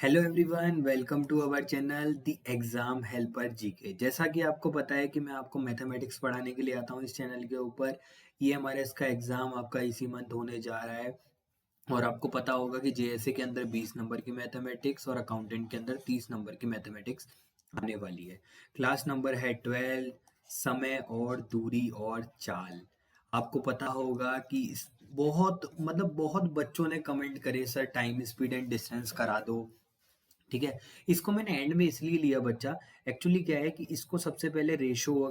Hello everyone, welcome to our channel the exam helper GK. जैसा कि आपको पता है कि मैं आपको मैथमेटिक्स पढ़ाने के लिए आता हूँ इस चैनल के ऊपर। EMRS का एग्जाम आपका इसी मंथ होने जा रहा है और आपको पता होगा कि जेएसए के अंदर 20 नंबर की मैथमेटिक्स और अकाउंटेंट के अंदर 30 नंबर की मैथमेटिक्स आने वाली है। क्लास नंबर है 12। समय और दूरी और चाल। आपको पता होगा कि बहुत बहुत बच्चों ने कमेंट करे, sir time speed and distance करा दो। ठीक है। इसको मैंने एंड में इसलिए लिया बच्चा। एक्चुअली क्या है कि इसको सबसे पहले रेशो,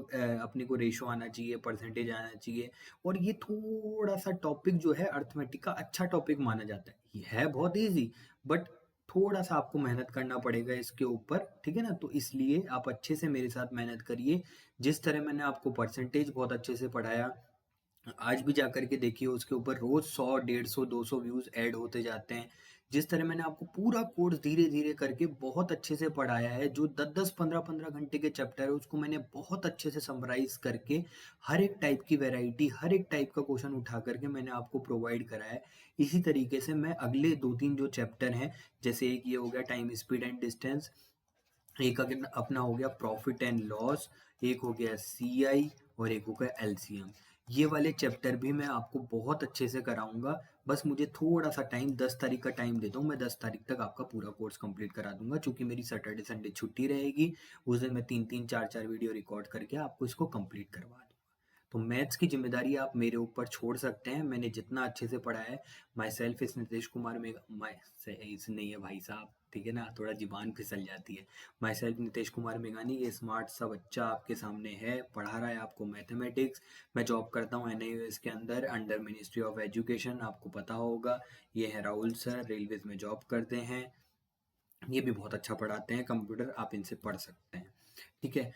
अपने को रेशो आना चाहिए, परसेंटेज आना चाहिए। और ये थोड़ा सा टॉपिक जो है अर्थमेटिक का अच्छा टॉपिक माना जाता है। ये है बहुत इजी, बट थोड़ा सा आपको मेहनत करना पड़ेगा इसके ऊपर। ठीक है ना, तो इसलिए आप अच्छे से मेरे साथ मेहनत करिए। जिस तरह मैंने आपको परसेंटेज बहुत अच्छे से पढ़ाया, आज भी जाकर के देखिए उसके ऊपर रोज 100 150 200 व्यूज ऐड होते जाते हैं। जिस तरह मैंने आपको पूरा कोर्स धीरे धीरे करके बहुत अच्छे से पढ़ाया है, जो 10 10 15 15 घंटे के चैप्टर है उसको मैंने बहुत अच्छे से समराइज करके हर एक टाइप की वैरायटी, हर एक टाइप का क्वेश्चन उठा करके मैंने आपको प्रोवाइड कराया है। इसी तरीके से मैं अगले दो तीन जो चैप्टर हैं, जैसे एक ये हो गया टाइम स्पीड एंड डिस्टेंस, एक अगर अपना हो गया प्रॉफिट एंड लॉस, एक हो गया सीआई और एक हो गया एलसीएम। ये वाले चैप्टर भी मैं आपको बहुत अच्छे से कराऊंगा। बस मुझे थोड़ा सा टाइम, 10 तारीख का टाइम देता हूँ। मैं 10 तारीख तक आपका पूरा कोर्स कंप्लीट करा दूंगा, क्योंकि मेरी सैटरडे संडे छुट्टी रहेगी। उस दिन मैं 3 3 4 4 वीडियो रिकॉर्ड करके आपको इसको कंप्लीट करवा दूंगा। तो मैथ्स की जिम्मेदारी आप मेरे ऊपर छोड़ सकते हैं। मैंने जितना अच्छे से पढ़ा है, माई सेल्फ इस नीतीश कुमार में, माई इस नहीं है भाई साहब, ठीक है ना, थोड़ा जीबान फिसल जाती है। माई सेल्फ नीतीश कुमार मेघानी, ये स्मार्ट सा बच्चा आपके सामने है, पढ़ा रहा है आपको मैथमेटिक्स। मैं जॉब करता हूँ एनआईओएस के अंदर, अंडर मिनिस्ट्री ऑफ एजुकेशन, आपको पता होगा। ये है राहुल सर, रेलवेज में जॉब करते हैं। ये भी बहुत अच्छा पढ़ाते हैं कंप्यूटर, आप इनसे पढ़ सकते हैं। ठीक है।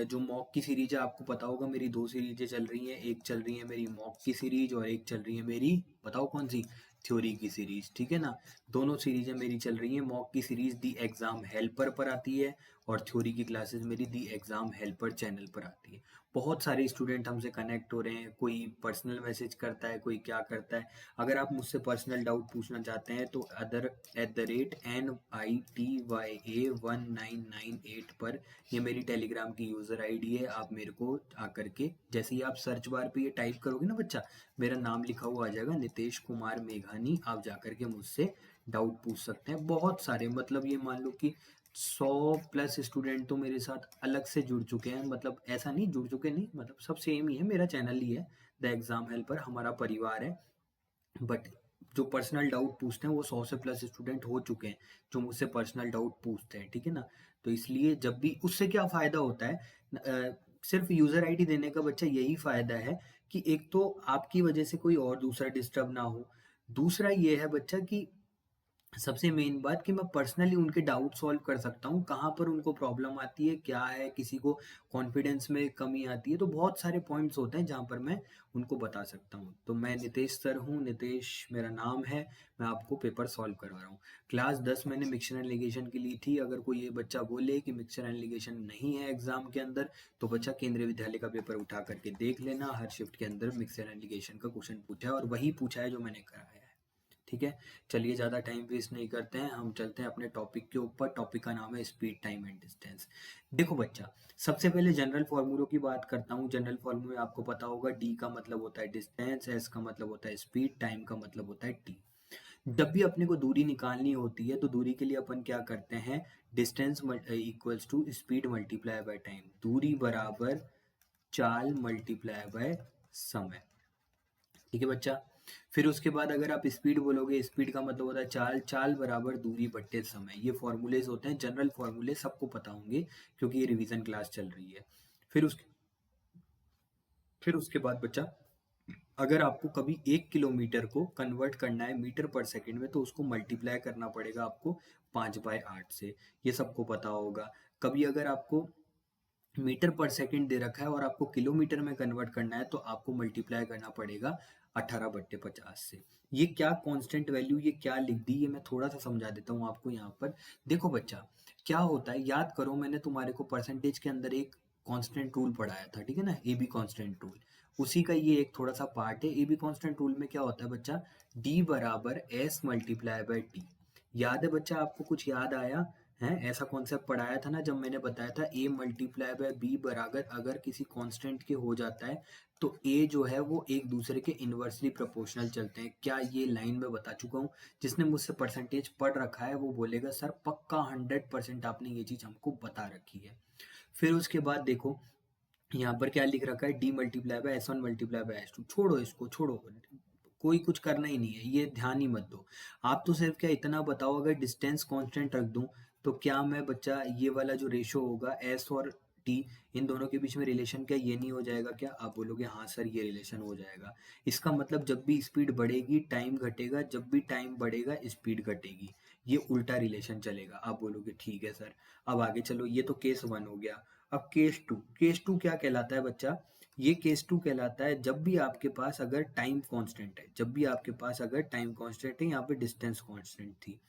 जो मॉक की सीरीज है, आपको पता होगा मेरी दो सीरीजें चल रही हैं। एक चल रही है मेरी मॉक की सीरीज और एक चल रही है मेरी, बताओ कौन सी, थ्योरी की सीरीज। ठीक है ना, दोनों सीरीजें मेरी चल रही हैं। मॉक की सीरीज दी एग्जाम हेल्पर पर आती है और थ्योरी की क्लासेस मेरी दी एग्जाम हेल्पर चैनल पर आती है। बहुत सारे स्टूडेंट हमसे कनेक्ट हो रहे हैं, कोई पर्सनल मैसेज करता है, कोई क्या करता है। अगर आप मुझसे पर्सनल डाउट पूछना चाहते हैं तो अदर @NITYA1998 पर, ये मेरी टेलीग्राम की यूज़र आईडी है। आप मेरे को आकर के, जैसे ही आप सर्च बार पे ये टाइप करोगे ना बच्चा, मेरा नाम लिखा हुआ आ जाएगा नीतीश कुमार मेघानी। आप जाकर के मुझसे डाउट पूछ सकते हैं। बहुत सारे, मतलब ये मान लो कि 100+ स्टूडेंट तो मेरे साथ अलग से जुड़ चुके हैं। मतलब ऐसा नहीं जुड़ चुके नहीं, मतलब सब सेम ही है, मेरा चैनल ही है द एग्जाम हेल्पर, हमारा परिवार है। बट जो पर्सनल डाउट पूछते हैं वो 100 से प्लस स्टूडेंट हो चुके हैं जो मुझसे पर्सनल डाउट पूछते हैं। ठीक है ना, तो इसलिए जब भी, उससे क्या फ़ायदा होता है, सिर्फ यूज़र आईडी देने का बच्चा यही फ़ायदा है कि एक तो आपकी वजह से कोई और दूसरा डिस्टर्ब ना हो। दूसरा ये है बच्चा कि सबसे मेन बात कि मैं पर्सनली उनके डाउट सॉल्व कर सकता हूँ, कहाँ पर उनको प्रॉब्लम आती है, क्या है, किसी को कॉन्फिडेंस में कमी आती है, तो बहुत सारे पॉइंट्स होते हैं जहाँ पर मैं उनको बता सकता हूँ। तो मैं नितेश सर हूँ, नितेश मेरा नाम है। मैं आपको पेपर सॉल्व करवा रहा हूँ। क्लास 10 मैंने मिक्सचर एंड लिगेशन की ली थी। अगर कोई ये बच्चा बोले कि मिक्सचर एंड लिगेशन नहीं है एग्जाम के अंदर, तो बच्चा केंद्रीय विद्यालय का पेपर उठा करके देख लेना। हर शिफ्ट के अंदर मिक्सचर एंड लिगेशन का क्वेश्चन पूछा है और वही पूछा है जो मैंने कराया है। ठीक है। चलिए, ज़्यादा टाइम वेस्ट नहीं करते हैं, हम चलते हैं अपने टॉपिक के ऊपर। टॉपिक का नाम है स्पीड, टाइम एंड डिस्टेंस। देखो बच्चा, सबसे पहले जनरल फॉर्मूलों की बात करता हूँ। जनरल फॉर्मूले आपको पता होगा, डी का मतलब होता है डिस्टेंस, एस का मतलब होता है स्पीड, टाइम का मतलब होता है टी। जब भी अपने को दूरी निकालनी होती है तो दूरी के लिए अपन क्या करते हैं, distance equals to speed multiply by time. दूरी बराबर चाल मल्टीप्लाई बाय समय। ठीक है बच्चा। फिर उसके बाद अगर आप स्पीड बोलोगे, स्पीड का मतलब होता है चाल, चाल बराबर दूरी बट्टे समय। ये फॉर्मूलेज होते हैं, जनरल फॉर्मूले सबको पता होंगे क्योंकि ये रिवीजन क्लास चल रही है। फिर उसके फिर उसके बाद बच्चा, अगर आपको कभी 1 किलोमीटर को कन्वर्ट करना है मीटर पर सेकंड में, तो उसको मल्टीप्लाई करना पड़ेगा आपको 5/8 से। ये सबको पता होगा। कभी अगर आपको मीटर पर सेकंड दे रखा है और आपको किलोमीटर में कन्वर्ट करना है, तो आपको मल्टीप्लाई करना पड़ेगा 18/50 से। ये क्या कांस्टेंट वैल्यू, ये क्या लिख दी, ये मैं थोड़ा सा समझा देता हूँ आपको यहाँ पर। देखो बच्चा, क्या होता है, याद करो, मैंने तुम्हारे को परसेंटेज के अंदर एक कांस्टेंट रूल पढ़ाया था, ठीक है ना, ए बी कांस्टेंट रूल। उसी का ये एक थोड़ा सा पार्ट है। ए बी कांस्टेंट रूल में क्या होता है बच्चा, डी बराबर एस मल्टीप्लाई बाय टी। याद है बच्चा, आपको कुछ याद आया है? ऐसा कॉन्सेप्ट पढ़ाया था ना जब मैंने बताया था a मल्टीप्लाई बाय b बराबर अगर किसी कांस्टेंट के हो जाता है तो a जो है वो एक दूसरे के इनवर्सली प्रोपोर्शनल चलते हैं। क्या ये लाइन में बता चुका हूँ? जिसने मुझसे परसेंटेज पढ़ रखा है वो बोलेगा सर पक्का 100% आपने ये चीज़ हमको बता रखी है। फिर उसके बाद देखो यहाँ पर क्या लिख रखा है, D multiply by S one multiply by S two. छोड़ो इसको, छोड़ो, कोई कुछ करना ही नहीं है, ये ध्यान ही मत दो। आप तो सिर्फ क्या इतना बताओ, अगर डिस्टेंस कांस्टेंट रख दूं तो क्या मैं बच्चा ये वाला जो रेशो होगा एस और टी, इन दोनों के बीच में रिलेशन क्या ये नहीं हो जाएगा क्या? आप बोलोगे हाँ सर ये रिलेशन हो जाएगा। इसका मतलब जब भी स्पीड बढ़ेगी टाइम घटेगा, जब भी टाइम बढ़ेगा स्पीड घटेगी, ये उल्टा रिलेशन चलेगा। आप बोलोगे ठीक है सर। अब आगे चलो, ये तो केस वन हो गया। अब केस टू, केस टू क्या कहलाता है बच्चा? ये केस टू कहलाता है जब भी आपके पास अगर टाइम कांस्टेंट है, जब भी आपके पास अगर टाइम कांस्टेंट है, यहाँ पे डिस्टेंस कांस्टेंट थी।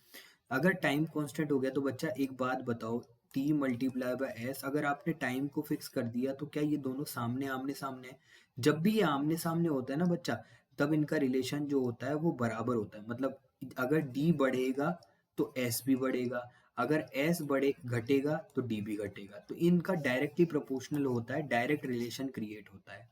अगर टाइम कांस्टेंट हो गया तो बच्चा एक बात बताओ, टी मल्टीप्लाई बाय एस, अगर आपने टाइम को फिक्स कर दिया तो क्या ये दोनों सामने आमने सामने है? जब भी ये आमने सामने होता है ना बच्चा, तब इनका रिलेशन जो होता है वो बराबर होता है। मतलब अगर डी बढ़ेगा तो एस भी बढ़ेगा, अगर एस बढ़े घटेगा तो डी भी घटेगा। तो इनका डायरेक्टली प्रोपोर्शनल होता है, डायरेक्ट रिलेशन क्रिएट होता है।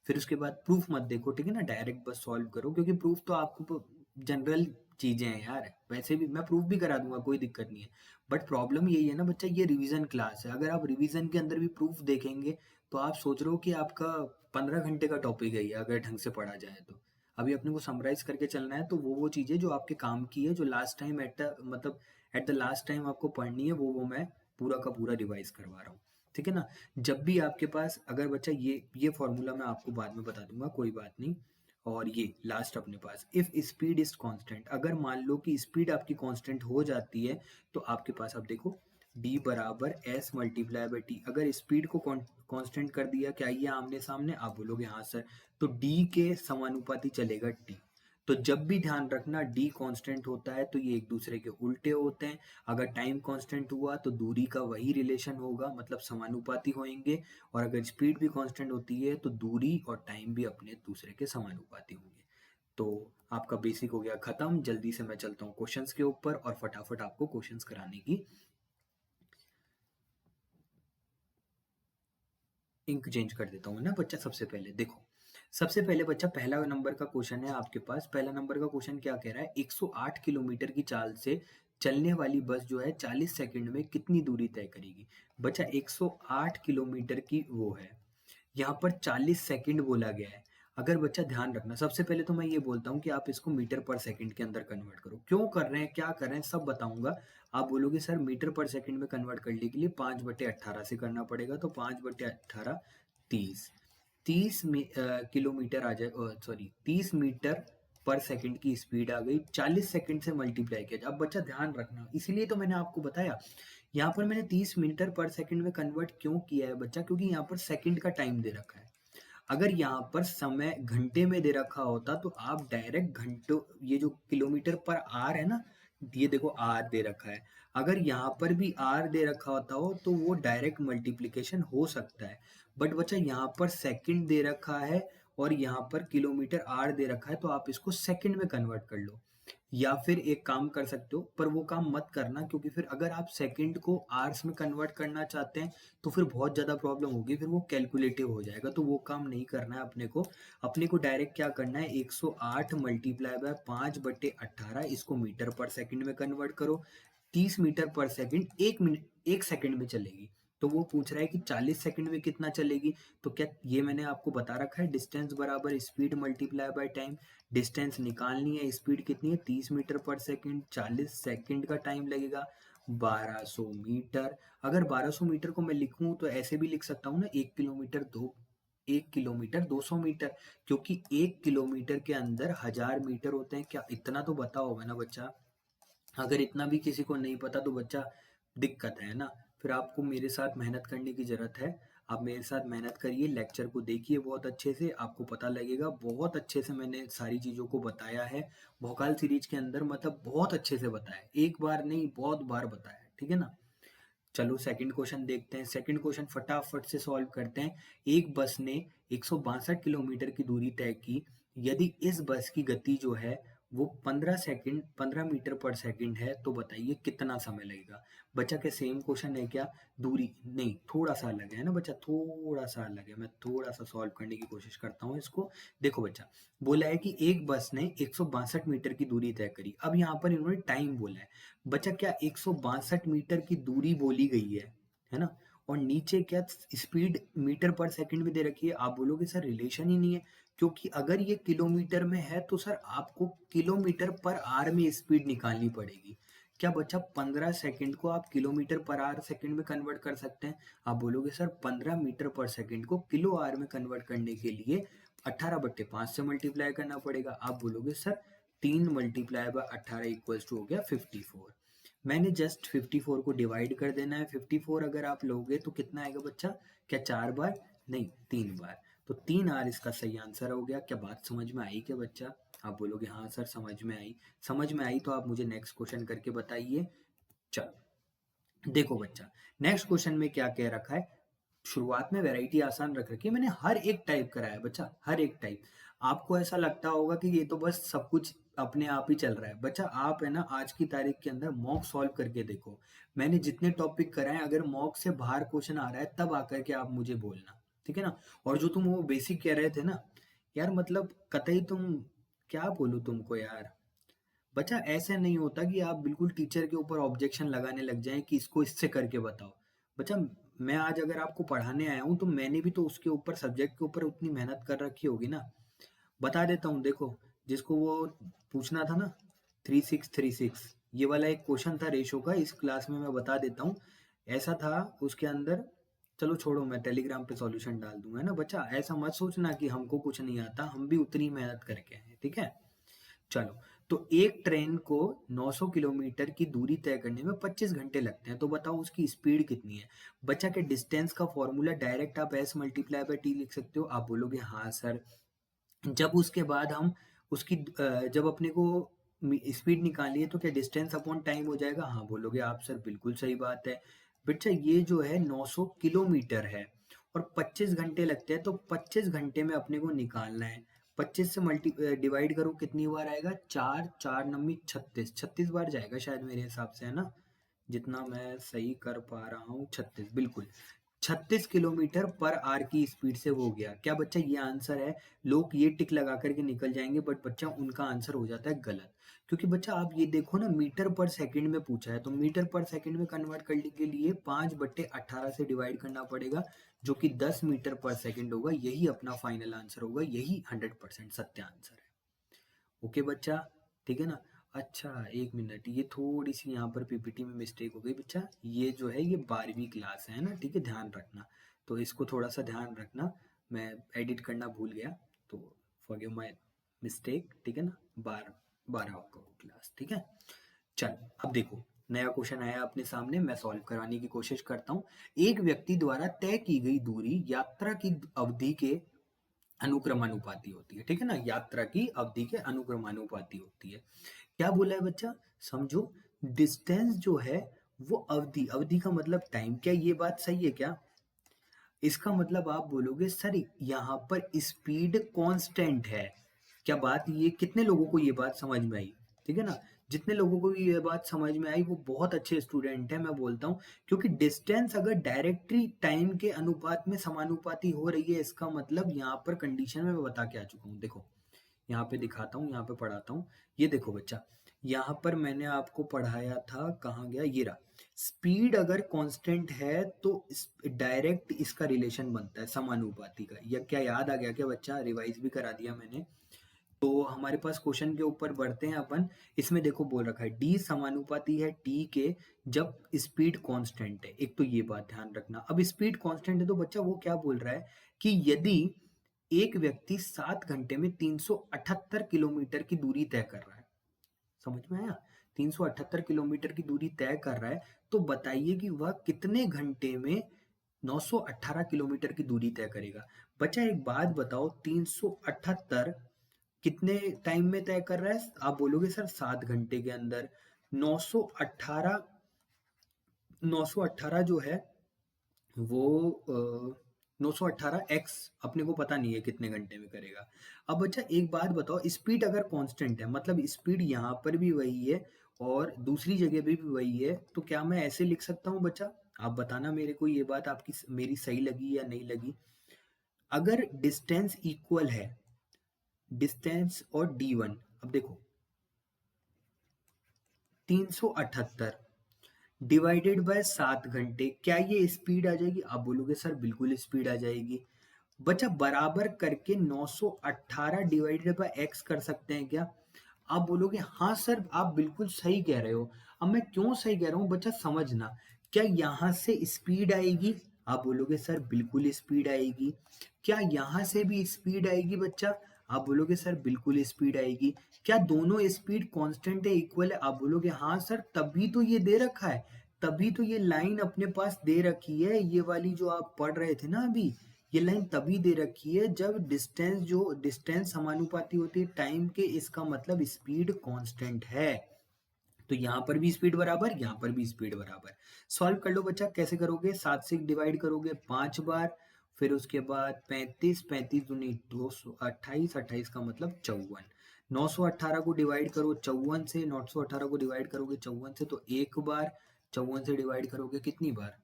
फिर उसके बाद प्रूफ मत देखो, ठीक है ना, डायरेक्ट बस सॉल्व करो, क्योंकि प्रूफ तो आपको जनरल चीजें हैं यार, वैसे भी मैं प्रूफ भी करा दूंगा, कोई दिक्कत नहीं है। बट प्रॉब्लम यही है ना बच्चा, ये रिवीजन क्लास है, अगर आप रिवीजन के अंदर भी प्रूफ देखेंगे तो आप सोच रहे हो कि आपका 15 घंटे का टॉपिक है ये, अगर ढंग से पढ़ा जाए तो। अभी अपने को समराइज करके चलना है, तो वो चीजें जो आपके काम की है, जो last time at the last time आपको पढ़नी है, वो मैं पूरा का पूरा रिवाइज करवा रहा हूँ। ठीक है ना? जब भी आपके पास अगर बच्चा ये फॉर्मूला मैं आपको बाद में बता दूंगा, कोई बात नहीं। और ये लास्ट अपने पास, इफ स्पीड इज कांस्टेंट, अगर मान लो कि स्पीड आपकी कांस्टेंट हो जाती है तो आपके पास, अब देखो, d बराबर एस मल्टीप्लाई बाई टी, अगर स्पीड को कांस्टेंट कर दिया, क्या ये आमने सामने? आप बोलोगे हाँ सर। तो d के समानुपाती चलेगा t। तो जब भी ध्यान रखना d कांस्टेंट होता है तो ये एक दूसरे के उल्टे होते हैं। अगर टाइम कांस्टेंट हुआ तो दूरी का वही रिलेशन होगा, मतलब समानुपाती होंगे। और अगर स्पीड भी कांस्टेंट होती है तो दूरी और टाइम भी अपने दूसरे के समानुपाती होंगे। तो आपका बेसिक हो गया खत्म। जल्दी से मैं चलता हूँ क्वेश्चंस के ऊपर और फटाफट आपको क्वेश्चंस कराने की इंक चेंज कर देता हूँ ना बच्चा। सबसे पहले देखो, सबसे पहले बच्चा पहला नंबर का क्वेश्चन है आपके पास। पहला नंबर का क्वेश्चन क्या कह रहा है, 108 किलोमीटर की चाल से चलने वाली बस जो है 40 सेकंड में कितनी दूरी तय करेगी? बच्चा 108 किलोमीटर की वो है, यहाँ पर 40 सेकंड बोला गया है। अगर बच्चा ध्यान रखना, सबसे पहले तो मैं ये बोलता हूँ कि आप इसको मीटर पर सेकंड के अंदर कन्वर्ट करो। क्यों कर रहे हैं, क्या कर रहे हैं, सब बताऊंगा। आप बोलोगे सर मीटर पर सेकंड में कन्वर्ट करने के लिए 5/18 से करना पड़ेगा, तो 5/18 30, 30 किलोमीटर आ जाए, सॉरी 30 मीटर पर सेकंड की स्पीड आ गई, 40 सेकंड से मल्टीप्लाई किया। अब बच्चा ध्यान रखना, इसीलिए तो मैंने आपको बताया यहाँ पर मैंने 30 मीटर पर सेकंड में कन्वर्ट क्यों किया है बच्चा, क्योंकि यहाँ पर सेकंड का टाइम दे रखा है। अगर यहाँ पर समय घंटे में दे रखा होता तो आप डायरेक्ट घंटों, ये जो किलोमीटर पर आर है ना, ये देखो आर दे रखा है, अगर यहाँ पर भी आर दे रखा होता हो तो वो डायरेक्ट मल्टीप्लिकेशन हो सकता है। बट बच्चा यहाँ पर सेकंड दे रखा है और यहाँ पर किलोमीटर आर दे रखा है, तो आप इसको सेकंड में कन्वर्ट कर लो। या फिर एक काम कर सकते हो, पर वो काम मत करना, क्योंकि फिर अगर आप सेकंड को आवर्स में कन्वर्ट करना चाहते हैं तो फिर बहुत ज़्यादा प्रॉब्लम होगी, फिर वो कैलकुलेटिव हो जाएगा, तो वो काम नहीं करना है अपने को। अपने को डायरेक्ट क्या करना है, 108 मल्टीप्लाई बाय 5/18, इसको मीटर पर सेकंड में कन्वर्ट करो। 30 मीटर पर सेकंड 1 मिनट 1 सेकंड में चलेगी, तो वो पूछ रहा है कि 40 सेकंड में कितना चलेगी। तो क्या ये मैंने आपको बता रखा है, डिस्टेंस बराबर speed multiply by time. Distance निकालनी है, स्पीड कितनी है 30 मीटर पर सेकंड, 40 सेकंड का टाइम लगेगा, 1200 मीटर। अगर 1200 मीटर को मैं लिखूं तो ऐसे भी लिख सकता हूँ ना, 1 किलोमीटर 200 मीटर, क्योंकि 1 किलोमीटर के अंदर 1000 मीटर होते हैं। क्या इतना तो पता होगा ना बच्चा? अगर इतना भी किसी को नहीं पता तो बच्चा दिक्कत है ना। फिर आपको मेरे साथ मेहनत करने की ज़रूरत है। आप मेरे साथ मेहनत करिए, लेक्चर को देखिए बहुत अच्छे से, आपको पता लगेगा। बहुत अच्छे से मैंने सारी चीज़ों को बताया है भोकाल सीरीज के अंदर, मतलब बहुत अच्छे से बताया है, एक बार नहीं बहुत बार बताया है, ठीक है ना? चलो सेकंड क्वेश्चन देखते हैं। सेकंड क्वेश्चन फटाफट से सॉल्व करते हैं। एक बस ने 162 किलोमीटर की दूरी तय की। यदि इस बस की गति जो है वो 15 मीटर पर सेकंड है, तो बताइए कितना समय लगेगा। बच्चा क्या सेम क्वेश्चन है क्या? दूरी नहीं, थोड़ा सा अलग है ना बच्चा, थोड़ा सा अलग है। मैं थोड़ा सा सॉल्व करने की कोशिश करता हूँ इसको। देखो बच्चा, बोला है कि एक बस ने 162 मीटर की दूरी तय करी। अब यहाँ पर इन्होंने टाइम बोला है। बच्चा क्या 162 मीटर की दूरी बोली गई है ना? और नीचे क्या स्पीड मीटर पर सेकंड में दे रखी है। आप बोलोगे सर रिलेशन ही नहीं है, क्योंकि अगर ये किलोमीटर में है तो सर आपको किलोमीटर पर आवर में स्पीड निकालनी पड़ेगी। क्या बच्चा 15 सेकंड को आप किलोमीटर पर आवर सेकंड में कन्वर्ट कर सकते हैं? आप बोलोगे सर 15 मीटर पर सेकंड को किलो आवर में कन्वर्ट करने के लिए 18/5 से मल्टीप्लाई करना पड़ेगा। आप बोलोगे sir 3 multiply by 18 equals to हो गया 54। मैंने जस्ट 54 को डिवाइड कर देना है। 54 अगर आप लोगे तो कितना आएगा बच्चा? क्या 4 बार? नहीं, 3 बार। तो 3 आर इसका सही आंसर हो गया। क्या बात समझ में आई क्या बच्चा? आप बोलोगे हाँ सर समझ में आई। समझ में आई तो आप मुझे नेक्स्ट क्वेश्चन करके बताइए। चलो देखो बच्चा, नेक्स्ट क्वेश्चन में क्या कह रखा है। शुरुआत में वैरायटी आसान रख रखी है, मैंने हर एक टाइप कराया है बच्चा, हर एक टाइप। आपको ऐसा लगता होगा कि ये तो बस सब कुछ अपने आप ही चल रहा है। बच्चा आप है ना आज की तारीख के अंदर मॉक सॉल्व करके देखो। मैंने जितने टॉपिक कराए, अगर मॉक से बाहर क्वेश्चन आ रहा है तब आकर के आप मुझे बोलना, ठीक है ना? और जो तुम वो बेसिक कह रहे थे ना यार, मतलब कतई तुम, क्या बोलूं तुमको यार। बच्चा ऐसा नहीं होता कि आप बिल्कुल टीचर के ऊपर ऑब्जेक्शन लगाने लग जाएं कि इसको इससे करके बताओ। बच्चा मैं आज अगर आपको पढ़ाने आया हूँ तो मैंने भी तो उसके ऊपर, सब्जेक्ट के ऊपर उतनी मेहनत कर रखी होगी ना। बता देता हूँ देखो, जिसको वो पूछना था ना 3636, ये वाला एक क्वेश्चन था रेशो का, इस क्लास में मैं बता देता हूँ। ऐसा था उसके अंदर, चलो छोड़ो मैं टेलीग्राम पे सॉल्यूशन डाल दूंगा, है ना बच्चा। ऐसा मत सोचना कि हमको कुछ नहीं आता, हम भी उतनी मेहनत करके हैं, ठीक है। चलो, तो एक ट्रेन को 900 किलोमीटर की दूरी तय करने में 25 घंटे लगते हैं, तो बताओ उसकी स्पीड कितनी है। बच्चा के डिस्टेंस का फॉर्मूला डायरेक्ट आप एस मल्टीप्लाई बाय टी लिख सकते हो। आप बोलोगे हाँ सर। जब उसके बाद हम उसकी जब अपने को स्पीड निकालिए तो क्या डिस्टेंस अपॉन टाइम हो जाएगा? हाँ बोलोगे आप सर, बिल्कुल सही बात है। बच्चा ये जो है 900 किलोमीटर है और 25 घंटे लगते हैं, तो 25 घंटे में अपने को निकालना है। 25 से मल्टी डिवाइड करो, कितनी बार आएगा? 4 4 नम्मी 36, 36 बार जाएगा शायद मेरे हिसाब से, है ना? जितना मैं सही कर पा रहा हूँ 36, बिल्कुल 36 किलोमीटर पर आवर की स्पीड से हो गया। क्या बच्चा ये आंसर है? लोग ये टिक लगा करके निकल जाएंगे, बट बच्चा उनका आंसर हो जाता है गलत। क्योंकि बच्चा आप ये देखो ना, मीटर पर सेकंड में पूछा है, तो मीटर पर सेकंड में कन्वर्ट करने के लिए 5/18 से डिवाइड करना पड़ेगा, जो कि 10 मीटर पर सेकंड होगा। यही अपना फाइनल आंसर होगा, यही 100% सत्य आंसर है। ओके बच्चा, ठीक है ना? अच्छा एक मिनट, ये थोड़ी सी यहाँ पर पीपीटी में मिस्टेक हो गई बच्चा। ये जो है ये 12वीं क्लास है ना, ठीक है, ध्यान रखना। तो इसको थोड़ा सा ध्यान रखना, मैं एडिट करना भूल गया, तो फॉरगिव माय मिस्टेक, ठीक है ना? 12 का क्लास, ठीक है। चल अब देखो, नया क्वेश्चन आया अपने सामने, मैं सॉल्व कराने की कोशिश करता हूँ। एक व्यक्ति द्वारा तय की गई दूरी यात्रा की अवधि के अनुक्रमानुपाती होती है, ठीक है ना? यात्रा की अवधि के अनुक्रमानुपाती होती है। क्या बोला है बच्चा? समझो, डिस्टेंस जो है वो अवधि, अवधि का मतलब टाइम। क्या ये बात सही है क्या? इसका मतलब आप बोलोगे सर यहाँ पर स्पीड कांस्टेंट है। क्या बात, ये कितने लोगों को ये बात समझ में आई? ठीक है ना? जितने लोगों को ये बात समझ में आई वो बहुत अच्छे स्टूडेंट हैं, मैं बोलता हूँ। क्योंकि डिस्टेंस अगर डायरेक्टली टाइम के अनुपात में समानुपाती हो रही है, इसका मतलब यहाँ पर कंडीशन में मैं बता के आ चुका हूँ। देखो यहाँ पे दिखाता हूँ, यहाँ पे पढ़ाता हूँ। ये देखो बच्चा, यहाँ पर मैंने आपको पढ़ाया था, कहाँ गया, ये रहा। स्पीड अगर कांस्टेंट है तो डायरेक्ट इसका रिलेशन बनता है समानुपाती का। या क्या याद आ गया क्या बच्चा? रिवाइज भी करा दिया मैंने। तो हमारे पास क्वेश्चन के ऊपर बढ़ते हैं अपन। इसमें देखो बोल रखा है डी समानुपाती है टी के जब स्पीड कांस्टेंट है। एक तो ये बात ध्यान रखना। अब स्पीड कांस्टेंट है तो बच्चा वो क्या बोल रहा है कि यदि एक व्यक्ति 7 घंटे में 378 किलोमीटर की दूरी तय कर रहा है, समझ में आया? 378 किलोमीटर की दूरी तय कर रहा है, तो बताइए कि वह कितने घंटे में 918 किलोमीटर की दूरी तय करेगा। बच्चा एक बात बताओ, 378 कितने टाइम में तय कर रहा है? आप बोलोगे सर 7 घंटे के अंदर। 918 जो है वो 918 एक्स अपने को पता नहीं है कितने घंटे में करेगा। अब बच्चा एक बात बताओ, स्पीड अगर कांस्टेंट है मतलब स्पीड यहाँ पर भी वही है और दूसरी जगह पे भी वही है, तो क्या मैं ऐसे लिख सकता हूँ बच्चा? आप बताना मेरे को, ये बात आपकी मेरी सही लगी या नहीं लगी। अगर डिस्टेंस इक्वल है, डिस्टेंस और d1, अब देखो 378 डिवाइडेड बाय 7 घंटे, क्या ये स्पीड आ जाएगी? आप बोलोगे सर बिल्कुल स्पीड आ जाएगी। बच्चा बराबर करके 918 डिवाइडेड बाय एक्स कर सकते हैं क्या? आप बोलोगे हाँ सर आप बिल्कुल सही कह रहे हो। अब मैं क्यों सही कह रहा हूँ बच्चा समझना, क्या यहाँ से स्पीड आएगी? आप बोलोगे सर बिल्कुल स्पीड आएगी। क्या यहाँ से भी स्पीड आएगी बच्चा? आप बोलोगे सर बिल्कुल स्पीड आएगी। क्या दोनों स्पीड कांस्टेंट है, इक्वल है? आप बोलोगे हाँ सर, तभी तो ये दे रखा है, तभी तो ये लाइन अपने पास दे रखी है, ये वाली जो आप पढ़ रहे थे ना अभी, ये लाइन तभी दे रखी है जब डिस्टेंस समानुपाती होती है टाइम के, इसका मतलब स्पीड कांस्टेंट है। तो यहाँ पर भी स्पीड बराबर, यहाँ पर भी स्पीड बराबर। सॉल्व कर लो बच्चा, कैसे करोगे? 7 से डिवाइड करोगे 5 बार, फिर उसके बाद 35, 35 दूनी 228, 28 का मतलब 54। 918 को डिवाइड करो 54 से, 918 को डिवाइड करोगे 54 से तो एक बार, 54 से डिवाइड करोगे कितनी बार?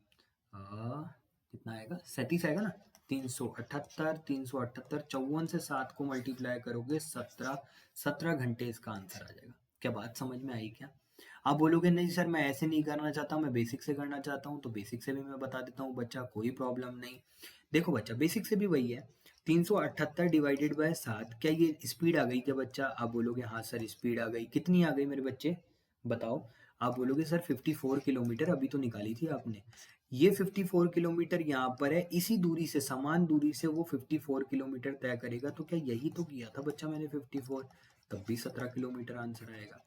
कितना आएगा? 37 आएगा ना। 378, 378, 54 से 7 को मल्टीप्लाई करोगे 17, 17 घंटे इसका आंसर आ जाएगा। क्या बात समझ में आई क्या? आप बोलोगे नहीं सर मैं ऐसे नहीं करना चाहता, मैं बेसिक से करना चाहता हूँ, तो बेसिक से भी मैं बता देता हूँ बच्चा, कोई प्रॉब्लम नहीं। देखो बच्चा बेसिक से भी वही है, 378 डिवाइडेड बाय 7, क्या ये स्पीड आ गई क्या बच्चा? आप बोलोगे हाँ सर स्पीड आ गई। कितनी आ गई मेरे बच्चे बताओ? आप बोलोगे सर 54 किलोमीटर, अभी तो निकाली थी आपने। ये 54 किलोमीटर यहाँ पर है, इसी दूरी से, समान दूरी से वो 54 किलोमीटर तय करेगा, तो क्या यही तो किया था बच्चा मैंने 54, तब भी 17 किलोमीटर आंसर आएगा।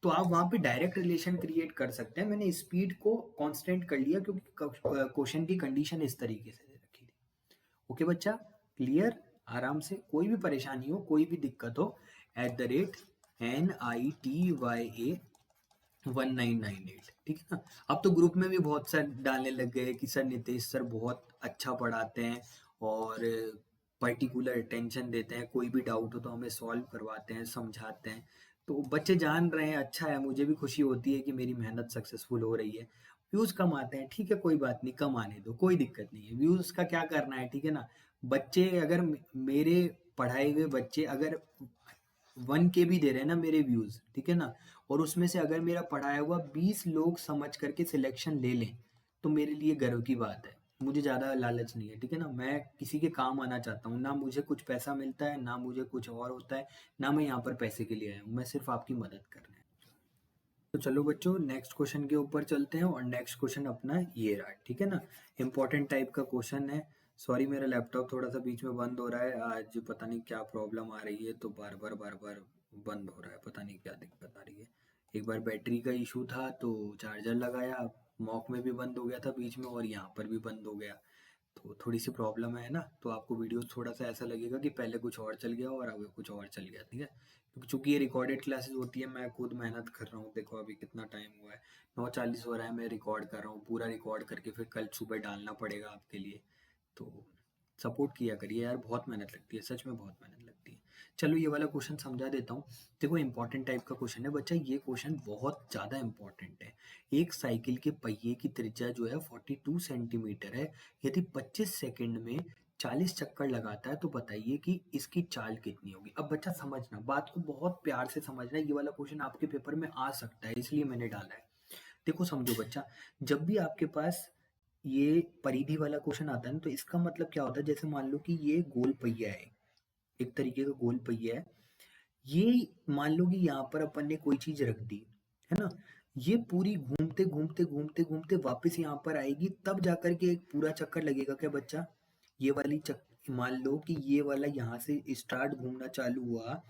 तो आप वहां पे डायरेक्ट रिलेशन क्रिएट कर सकते हैं। मैंने स्पीड को कांस्टेंट कर लिया क्योंकि क्वेश्चन की कंडीशन इस तरीके से दे रखी थी। ओके बच्चा, क्लियर? आराम से, कोई भी परेशानी हो, कोई भी दिक्कत हो, @NITYA 1998, ठीक है ना। अब तो ग्रुप में भी बहुत सर डालने लग गए कि सर नितेश सर बहुत अच्छा पढ़ाते हैं और पर्टिकुलर अटेंशन देते हैं, कोई भी डाउट हो तो हमें सॉल्व करवाते हैं, समझाते हैं। तो बच्चे जान रहे हैं, अच्छा है, मुझे भी खुशी होती है कि मेरी मेहनत सक्सेसफुल हो रही है। व्यूज कम आते हैं, ठीक है कोई बात नहीं, कम आने दो, कोई दिक्कत नहीं है, व्यूज का क्या करना है, ठीक है ना। बच्चे अगर मेरे पढ़ाए हुए बच्चे अगर 1K भी दे रहे हैं ना मेरे व्यूज, ठीक है ना, और उसमें से अगर मेरा पढ़ाया हुआ 20 लोग समझ करके सिलेक्शन ले लें, तो मेरे लिए गर्व की बात है। मुझे ज़्यादा लालच नहीं है, ठीक है ना, मैं किसी के काम आना चाहता हूँ, ना मुझे कुछ पैसा मिलता है, ना मुझे कुछ और होता है, ना मैं यहाँ पर पैसे के लिए आया हूँ, मैं सिर्फ आपकी मदद करने आया हूँ। तो चलो बच्चों नेक्स्ट क्वेश्चन के ऊपर चलते हैं, और नेक्स्ट क्वेश्चन अपना ये रहा, ठीक है ना, इंपॉर्टेंट टाइप का क्वेश्चन है। सॉरी मेरा लैपटॉप थोड़ा सा बीच में बंद हो रहा है आज, पता नहीं क्या प्रॉब्लम आ रही है, तो बार बार बंद हो रहा है, पता नहीं क्या दिक्कत आ रही है। एक बार बैटरी का इशू था तो चार्जर लगाया, मॉक में भी बंद हो गया था बीच में, और यहाँ पर भी बंद हो गया, तो थोड़ी सी प्रॉब्लम है ना, तो आपको वीडियो थोड़ा सा ऐसा लगेगा कि पहले कुछ और चल गया और अब कुछ और चल गया, ठीक है, क्योंकि चूंकि ये रिकॉर्डेड क्लासेस होती है, मैं खुद मेहनत कर रहा हूँ, देखो अभी कितना टाइम हुआ है, 9:40 हो रहा है, मैं रिकॉर्ड कर रहा हूँ, पूरा रिकॉर्ड करके फिर कल सुबह डालना पड़ेगा आपके लिए, तो सपोर्ट किया करिए यार, बहुत मेहनत लगती है, सच में बहुत मेहनत लगती है। चलो ये वाला क्वेश्चन समझा देता हूँ। देखो इंपॉर्टेंट टाइप का क्वेश्चन है बच्चा, ये क्वेश्चन बहुत ज़्यादा इंपॉर्टेंट है। एक साइकिल के पहिए की त्रिज्या जो है 42 सेंटीमीटर है, यदि 25 सेकंड में 40 चक्कर लगाता है तो बताइए कि इसकी चाल कितनी होगी। अब बच्चा समझना, बात को बहुत प्यार से समझना, ये वाला क्वेश्चन आपके पेपर में आ सकता है, इसलिए मैंने डाला है। देखो समझो बच्चा, जब भी आपके पास ये परिधि वाला क्वेश्चन आता है ना, तो इसका मतलब क्या होता है, जैसे मान लो कि ये गोल पहिया है, एक तरीके का गोल पहिया है, ये मान लो कि यहाँ पर अपन ने कोई चीज रख दी, है ना, ये पूरी घूमते घूमते घूमते घूमते वापस यहाँ पर आएगी, तब जाकर के एक पूरा चक्कर लगेगा क्या बच्चा? ये वाली मान लो कि ये वाला यहाँ से स्टार्ट घूमना चालू हुआ,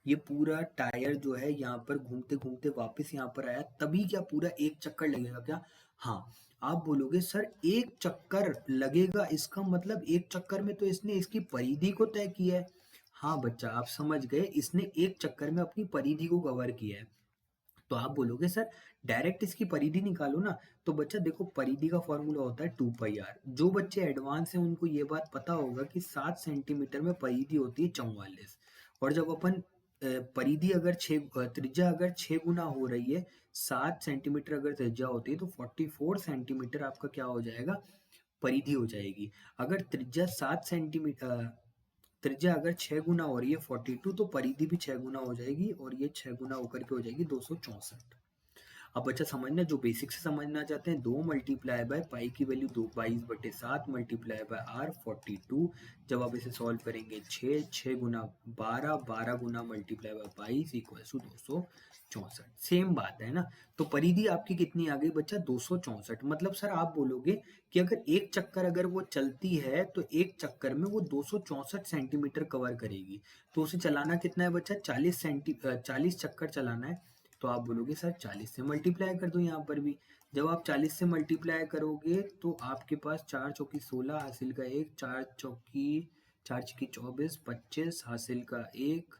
ये पूरा टायर जो है यहाँ पर घूमते घूमते वापस यहाँ पर आया, तभी क्या पूरा एक चक्कर लगेगा क्या? हाँ। आप बोलोगे सर एक चक्कर लगेगा, इसका मतलब एक चक्कर में तो इसने इसकी परिधि को तय किया है। हाँ बच्चा आप समझ गए, इसने एक चक्कर में अपनी परिधि को कवर किया है। तो आप बोलोगे सर डायरेक्ट इसकी परिधि निकालो ना। तो बच्चा देखो परिधि का फॉर्मूला होता है 2 पाई आर। जो बच्चे एडवांस हैं उनको ये बात पता होगा कि 7 सेंटीमीटर में परिधि होती है 44। और जब अपन परिधि अगर त्रिज्या अगर 6 गुना हो रही है, 7 सेंटीमीटर अगर त्रिज्या होती है तो 44 सेंटीमीटर आपका क्या हो जाएगा, परिधि हो जाएगी। अगर त्रिज्या 7 सेंटीमीटर त्रिज्या अगर 6 गुना हो रही है 42, तो परिधि भी 6 गुना हो जाएगी और ये 6 गुना होकर के हो जाएगी 264। अब बच्चा समझना, जो बेसिक से समझना चाहते हैं, 2 मल्टीप्लाई बाय पाई की वैल्यू 22/7 मल्टीप्लाई बाय आर 42। जब आप इसे सॉल्व करेंगे 6 गुना 12, 12 गुना multiply by 22 equal to 264। Same बात है ना। तो परिधि आपकी कितनी आ गई बच्चा, 264। मतलब सर आप बोलोगे कि अगर एक चक्कर अगर वो चलती है तो एक चक्कर में वो 264 सेंटीमीटर कवर करेगी। तो उसे चलाना कितना है बच्चा, 40 चक्कर चलाना है। तो आप बोलोगे सर 40 से मल्टीप्लाई कर दो यहाँ पर भी। जब आप 40 से मल्टीप्लाई करोगे तो आपके पास 4 चौकी 16 हासिल का 1, 4 छक्की 24, 25 हासिल का 1,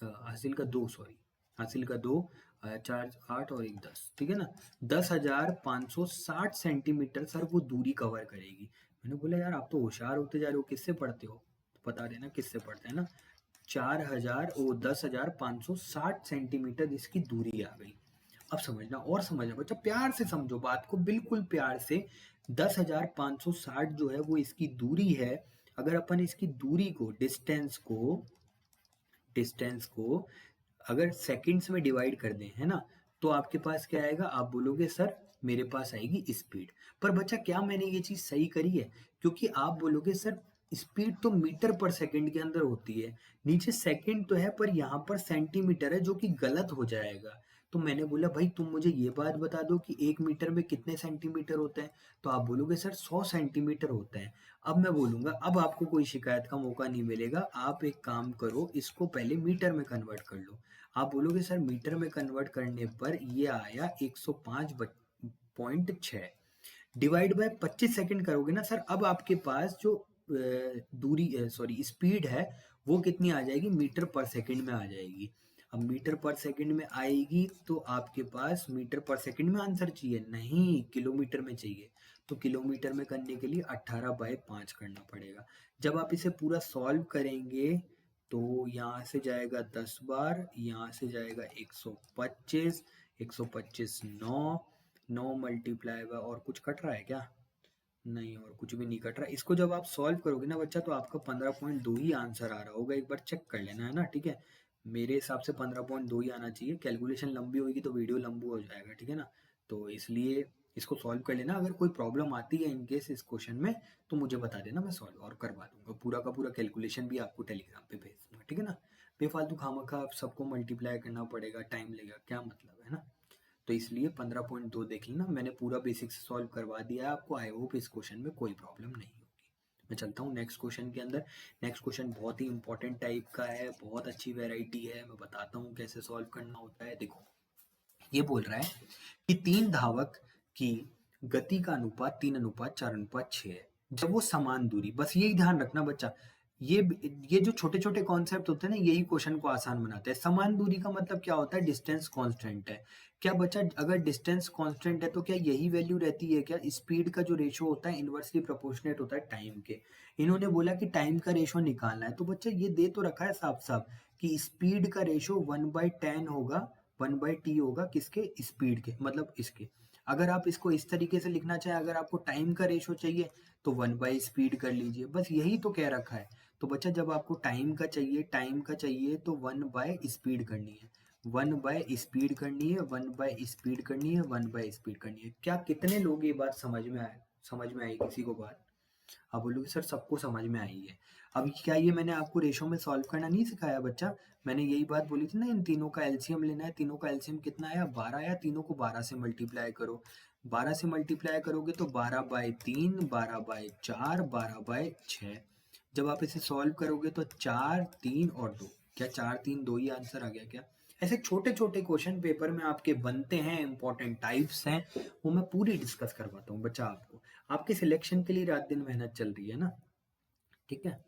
हासिल का 2, सॉरी हासिल का 2, 4 8 और 1 10, ठीक है ना। 10,560 सेंटीमीटर सर वो दूरी कवर करेगी। मैंने बोला यार आप तो होशियार होते जा रहे हो, किससे पढ़ते हो, तो बता देना किससे पढ़ते हैं ना। 10,560 सेंटीमीटर इसकी दूरी आ गई। अब समझना और समझना बच्चा, प्यार से समझो बात को, बिल्कुल प्यार से। 10,560 जो है वो इसकी दूरी है। अगर अपन इसकी दूरी को, डिस्टेंस को अगर सेकंड्स में डिवाइड कर दें, है ना, तो आपके पास क्या आएगा, आप बोलोगे सर मेरे पास आएगी स्पीड। पर बच्चा क्या मैंने ये चीज सही करी है, क्योंकि आप बोलोगे सर स्पीड तो मीटर पर सेकंड के अंदर होती है, नीचे सेकंड तो है पर यहाँ पर सेंटीमीटर है, जो कि गलत हो जाएगा। तो मैंने बोला भाई तुम मुझे ये बात बता दो कि 1 मीटर में कितने सेंटीमीटर होते हैं। तो आप बोलोगे सर 100 सेंटीमीटर होते हैं। अब मैं बोलूंगा, अब आपको कोई शिकायत का मौका नहीं मिलेगा। आप एक काम करो, इसको पहले मीटर में कन्वर्ट कर लो। आप बोलोगे सर मीटर में कन्वर्ट करने पर ये आया 105.6, डिवाइड बाय 25 सेकंड करोगे ना सर, अब आपके पास जो दूरी सॉरी स्पीड है वो कितनी आ जाएगी, मीटर पर सेकंड में आ जाएगी। अब मीटर पर सेकंड में आएगी तो आपके पास मीटर पर सेकंड में आंसर चाहिए, नहीं किलोमीटर में चाहिए। तो किलोमीटर में करने के लिए 18/5 करना पड़ेगा। जब आप इसे पूरा सॉल्व करेंगे तो यहाँ से जाएगा 10 बार, यहाँ से जाएगा 125, 125 9 मल्टीप्लाई बाय, और कुछ कट रहा है क्या, नहीं और कुछ भी नहीं कट रहा। इसको जब आप सॉल्व करोगे ना बच्चा तो आपका 15.2 ही आंसर आ रहा होगा, एक बार चेक कर लेना, है ना, ठीक है। मेरे हिसाब से 15.2 ही आना चाहिए। कैलकुलेशन लंबी होगी तो वीडियो लंबू हो जाएगा, ठीक है ना। तो इसलिए इसको सॉल्व कर लेना। अगर कोई प्रॉब्लम आती है इनकेस इस क्वेश्चन में तो मुझे बता देना, मैं सॉल्व और करवा दूंगा। पूरा का पूरा कैलकुलेशन भी आपको टेलीग्राम पे भेज दूंगा, ठीक है ना। बेफालतू खामखा आप सबको मल्टीप्लाई करना पड़ेगा, टाइम लगेगा, क्या मतलब है ना। तो इसलिए 15.2 देख लेना, मैंने पूरा बेसिक से सॉल्व करवा दिया है आपको। आई होप इस क्वेश्चन में कोई प्रॉब्लम नहीं होगी। मैं चलता हूँ नेक्स्ट क्वेश्चन के अंदर। नेक्स्ट क्वेश्चन बहुत ही इंपॉर्टेंट टाइप का है, बहुत अच्छी वेराइटी है। मैं बताता हूँ कैसे सॉल्व करना होता है। देखो ये बोल रहा है कि 3 धावक की गति का अनुपात 3:4:6 है जब वो समान दूरी, बस यही ध्यान रखना बच्चा। ये ये जो छोटे छोटे कॉन्सेप्ट होते हैं ना, यही क्वेश्चन को आसान बनाते हैं। समान दूरी का मतलब क्या होता है, डिस्टेंस कांस्टेंट है। क्या बच्चा अगर डिस्टेंस कांस्टेंट है तो क्या यही वैल्यू रहती है क्या, स्पीड का जो रेशो होता है इनवर्सली प्रोपोर्शनेट होता है टाइम के। इन्होंने बोला कि टाइम का रेशो निकालना है, तो बच्चा ये दे तो रखा है साफ साफ कि स्पीड का रेशो 1/10 होगा, 1/t होगा किसके, स्पीड के, मतलब इसके। अगर आप इसको इस तरीके से लिखना चाहें, अगर आपको टाइम का रेशो चाहिए तो 1/स्पीड कर लीजिए, बस यही तो कह रखा है। तो बच्चा जब आपको टाइम का चाहिए तो 1/स्पीड करनी है, 1/स्पीड करनी है, 1/स्पीड करनी है, 1/स्पीड करनी है। क्या कितने लोग ये बात समझ में आई किसी को बात। आप बोलोगे सर सबको समझ में आई है। अब क्या ये मैंने आपको रेशो में सॉल्व करना नहीं सिखाया बच्चा, मैंने यही बात बोली थी ना, इन तीनों का एलसीएम लेना है। तीनों का एलसीएम कितना आया, 12 आया। तीनों को 12 से मल्टीप्लाई करो, 12 से मल्टीप्लाई करोगे तो 12/3, 12/4, 12/6। जब आप इसे सॉल्व करोगे तो 4 3 और 2, क्या 4 3 2 ही आंसर आ गया क्या। ऐसे छोटे छोटे क्वेश्चन पेपर में आपके बनते हैं, इंपॉर्टेंट टाइप्स हैं, वो मैं पूरी डिस्कस करवाता हूँ बच्चा आपको। आपके सिलेक्शन के लिए रात दिन मेहनत चल रही है ना, ठीक है।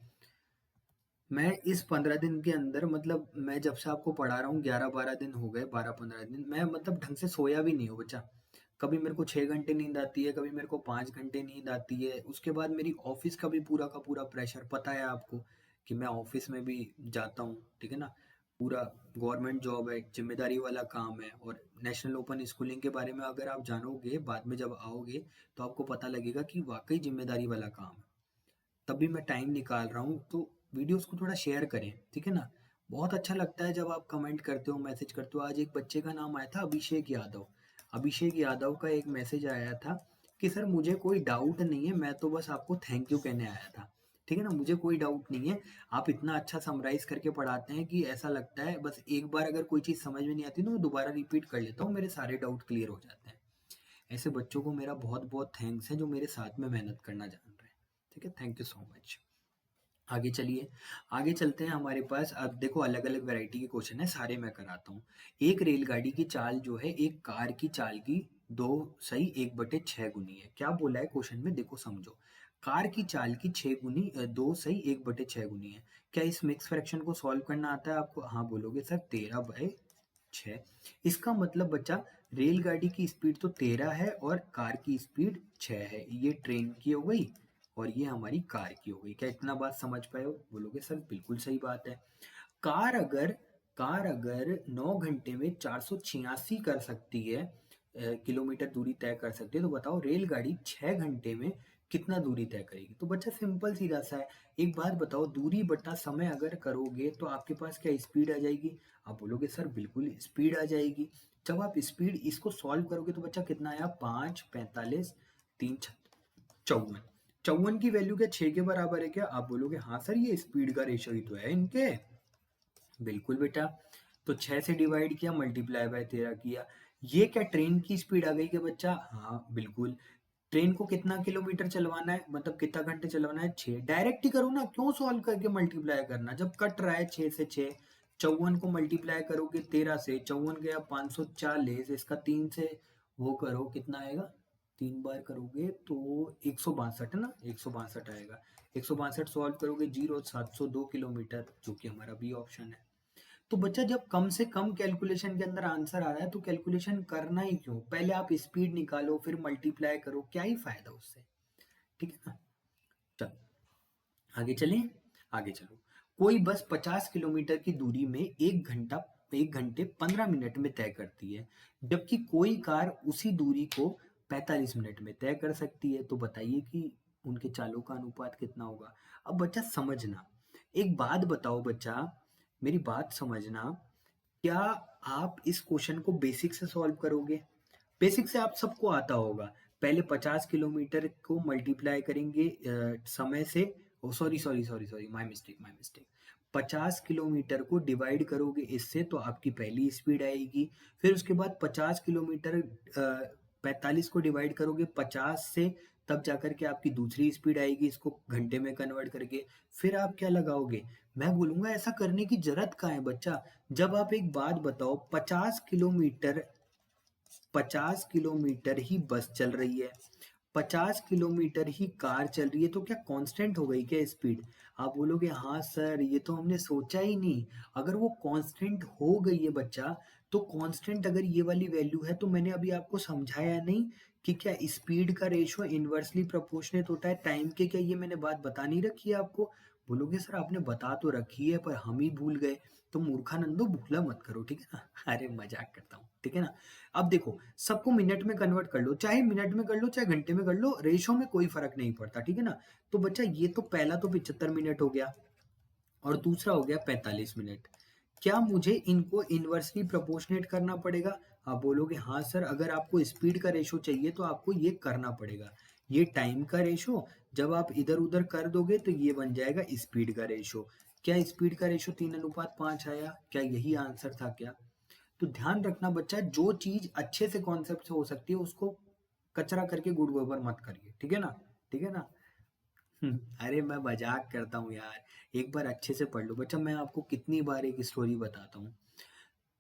मैं इस 15 दिन के अंदर मतलब मैं जब से आपको पढ़ा रहा हूँ 11-12 दिन हो गए, 12-15 दिन, मैं मतलब ढंग से सोया भी नहीं हूँ बच्चा। कभी मेरे को 6 घंटे नींद आती है, कभी मेरे को 5 घंटे नींद आती है। उसके बाद मेरी ऑफ़िस का भी पूरा का पूरा प्रेशर पता है आपको कि मैं ऑफ़िस में भी जाता हूँ, ठीक है ना? पूरा गवर्नमेंट जॉब है, ज़िम्मेदारी वाला काम है और नेशनल ओपन स्कूलिंग के बारे में अगर आप जानोगे, बाद में जब आओगे, तो आपको पता लगेगा कि वाक़ई ज़िम्मेदारी वाला काम है। तब भी मैं टाइम निकाल रहा हूँ, तो वीडियोस को थोड़ा शेयर करें, ठीक है ना? बहुत अच्छा लगता है जब आप कमेंट करते हो, मैसेज करते हो। आज एक बच्चे का नाम आया था अभिषेक यादव। अभिषेक यादव का एक मैसेज आया था कि सर मुझे कोई डाउट नहीं है, मैं तो बस आपको थैंक यू कहने आया था। ठीक है ना? मुझे कोई डाउट नहीं है। आप इतना अच्छा समराइज़ करके पढ़ाते हैं कि ऐसा लगता है बस एक बार अगर कोई चीज़ समझ में नहीं आती तो मैं दोबारा रिपीट कर लेता हूँ, मेरे सारे डाउट क्लियर हो जाते हैं। ऐसे बच्चों को मेरा बहुत-बहुत थैंक्स है जो मेरे साथ में मेहनत करना जान रहे हैं। ठीक है? Thank you so much. आगे चलिए, आगे चलते हैं हमारे पास। अब देखो अलग-अलग वैरायटी के क्वेश्चन हैं, सारे मैं कराता हूँ। एक रेलगाड़ी की चाल जो है, एक कार की चाल की 2 सही 1/6 गुनी है। क्या बोला है क्वेश्चन में देखो समझो। कार की चाल की 6 गुनी 2 सही 1/6 गुनी है। क्या इस मिक्स फ्रैक्शन को सॉल्व करना आता है आपको? हाँ बोलोगे सर 13/6। इसका मतलब बच्चा रेलगाड़ी की स्पीड तो 13 है और कार की स्पीड 6 है। ये ट्रेन की हो गई और ये हमारी कार की हो गई। क्या इतना बात समझ पाए हो? बोलोगे सर बिल्कुल सही बात है। कार अगर कार अगर 9 घंटे में 486 कर सकती है, किलोमीटर दूरी तय कर सकती है, तो बताओ रेलगाड़ी 6 घंटे में कितना दूरी तय करेगी? तो बच्चा सिंपल सीधा सा है। एक बात बताओ, दूरी बटा समय अगर करोगे तो आपके पास क्या स्पीड आ जाएगी? आप बोलोगे सर बिल्कुल स्पीड आ जाएगी। जब आप स्पीड इसको सॉल्व करोगे तो बच्चा कितना आया? 5, 45, 3 54। 54 की वैल्यू क्या 6 के बराबर है क्या? आप बोलोगे हाँ सर ये स्पीड का रेशियो ही तो है इनके। बिल्कुल बेटा। तो 6 से डिवाइड किया, मल्टीप्लाई बाय 13 किया। ये क्या ट्रेन की स्पीड आ गई क्या बच्चा? हाँ बिल्कुल। ट्रेन को कितना किलोमीटर चलवाना है, मतलब कितना घंटे चलवाना है? 6। डायरेक्ट ही करो ना, क्यों सॉल्व करके मल्टीप्लाई करना? जब कट रहा है 6 से 6, 54 को मल्टीप्लाई करोगे 13 से, 54 गया 540, इसका 3 से वो करो कितना आएगा? 3 बार करोगे तो 162 है ना, 162 आएगा। 162 सॉल्व करोगे 0 702 किलोमीटर, जो कि हमारा बी ऑप्शन है। तो बच्चा जब कम से कम कैलकुलेशन के अंदर आंसर आ रहा है तो कैलकुलेशन करना ही क्यों? पहले आप स्पीड निकालो फिर मल्टीप्लाई करो, क्या ही फायदा उससे? ठीक है ना? चलो आगे चलें। आगे चलो। कोई बस 50 किलोमीटर की दूरी में 1 घंटे 15 मिनट में तय करती है, जबकि कोई कार उसी दूरी को 45 मिनट में तय कर सकती है। तो बताइए कि उनके चालों का अनुपात कितना होगा? अब बच्चा समझना, एक बात बताओ बच्चा, मेरी बात समझना। क्या आप इस क्वेश्चन को बेसिक से सॉल्व करोगे? बेसिक से आप सबको आता होगा। पहले 50 किलोमीटर को मल्टीप्लाई करेंगे समय से। Oh sorry sorry sorry sorry, my mistake my mistake. 50 kilometre को डिवाइड करोगे इससे तो आपकी पहली स्पीड आएगी। फिर उसके बाद 50 किलोमीटर 45 को डिवाइड करोगे 50 से, तब जाकर के आपकी दूसरी स्पीड आएगी इसको घंटे में कन्वर्ट करके। फिर आप क्या लगाओगे? मैं बोलूंगा ऐसा करने की जरूरत कहाँ है बच्चा? जब आप एक बात बताओ, 50 किलोमीटर ही बस चल रही है, 50 किलोमीटर ही कार चल रही है, तो क्या कांस्टेंट हो गई क्या स्पीड? आप बोलोगे हाँ सर ये तो हमने सोचा ही नहीं। अगर वो कांस्टेंट हो गई है बच्चा, तो कांस्टेंट अगर ये वाली वैल्यू है तो मैंने अभी आपको समझाया नहीं कि क्या स्पीड का रेशियो इनवर्सली प्रोपोर्शनेट होता है टाइम के? क्या ये मैंने बात बता नहीं रखी है आपको? बोलोगे सर आपने बता तो रखी है पर हम ही भूल गए। तो मूर्खानंदो भूला मत करो, ठीक है ना? अरे मजाक करता हूँ, ठीक है ना? अब देखो, सबको मिनट में कन्वर्ट कर लो, चाहे मिनट में कर लो चाहे घंटे में कर लो, रेशो में कोई फर्क नहीं पड़ता, ठीक है ना? तो बच्चा ये तो पहला तो 75 मिनट हो गया और दूसरा हो गया 45 मिनट। क्या मुझे इनको इनवर्सली प्रोपोर्शनेट करना पड़ेगा? आप बोलोगे हाँ सर, अगर आपको स्पीड का रेशो चाहिए तो आपको ये करना पड़ेगा। ये टाइम का रेशो जब आप इधर उधर कर दोगे तो ये बन जाएगा स्पीड का रेशो। क्या स्पीड का रेशो 3:5 आया? क्या यही आंसर था क्या? तो ध्यान रखना बच्चा, जो चीज अच्छे से कॉन्सेप्ट से हो सकती है उसको कचरा करके गुड़ गोबर मत करिए, ठीक है ना? ठीक है ना? अरे मैं मजाक करता हूँ यार। एक बार अच्छे से पढ़ लो बच्चा, मैं आपको कितनी बार एक स्टोरी बताता हूँ।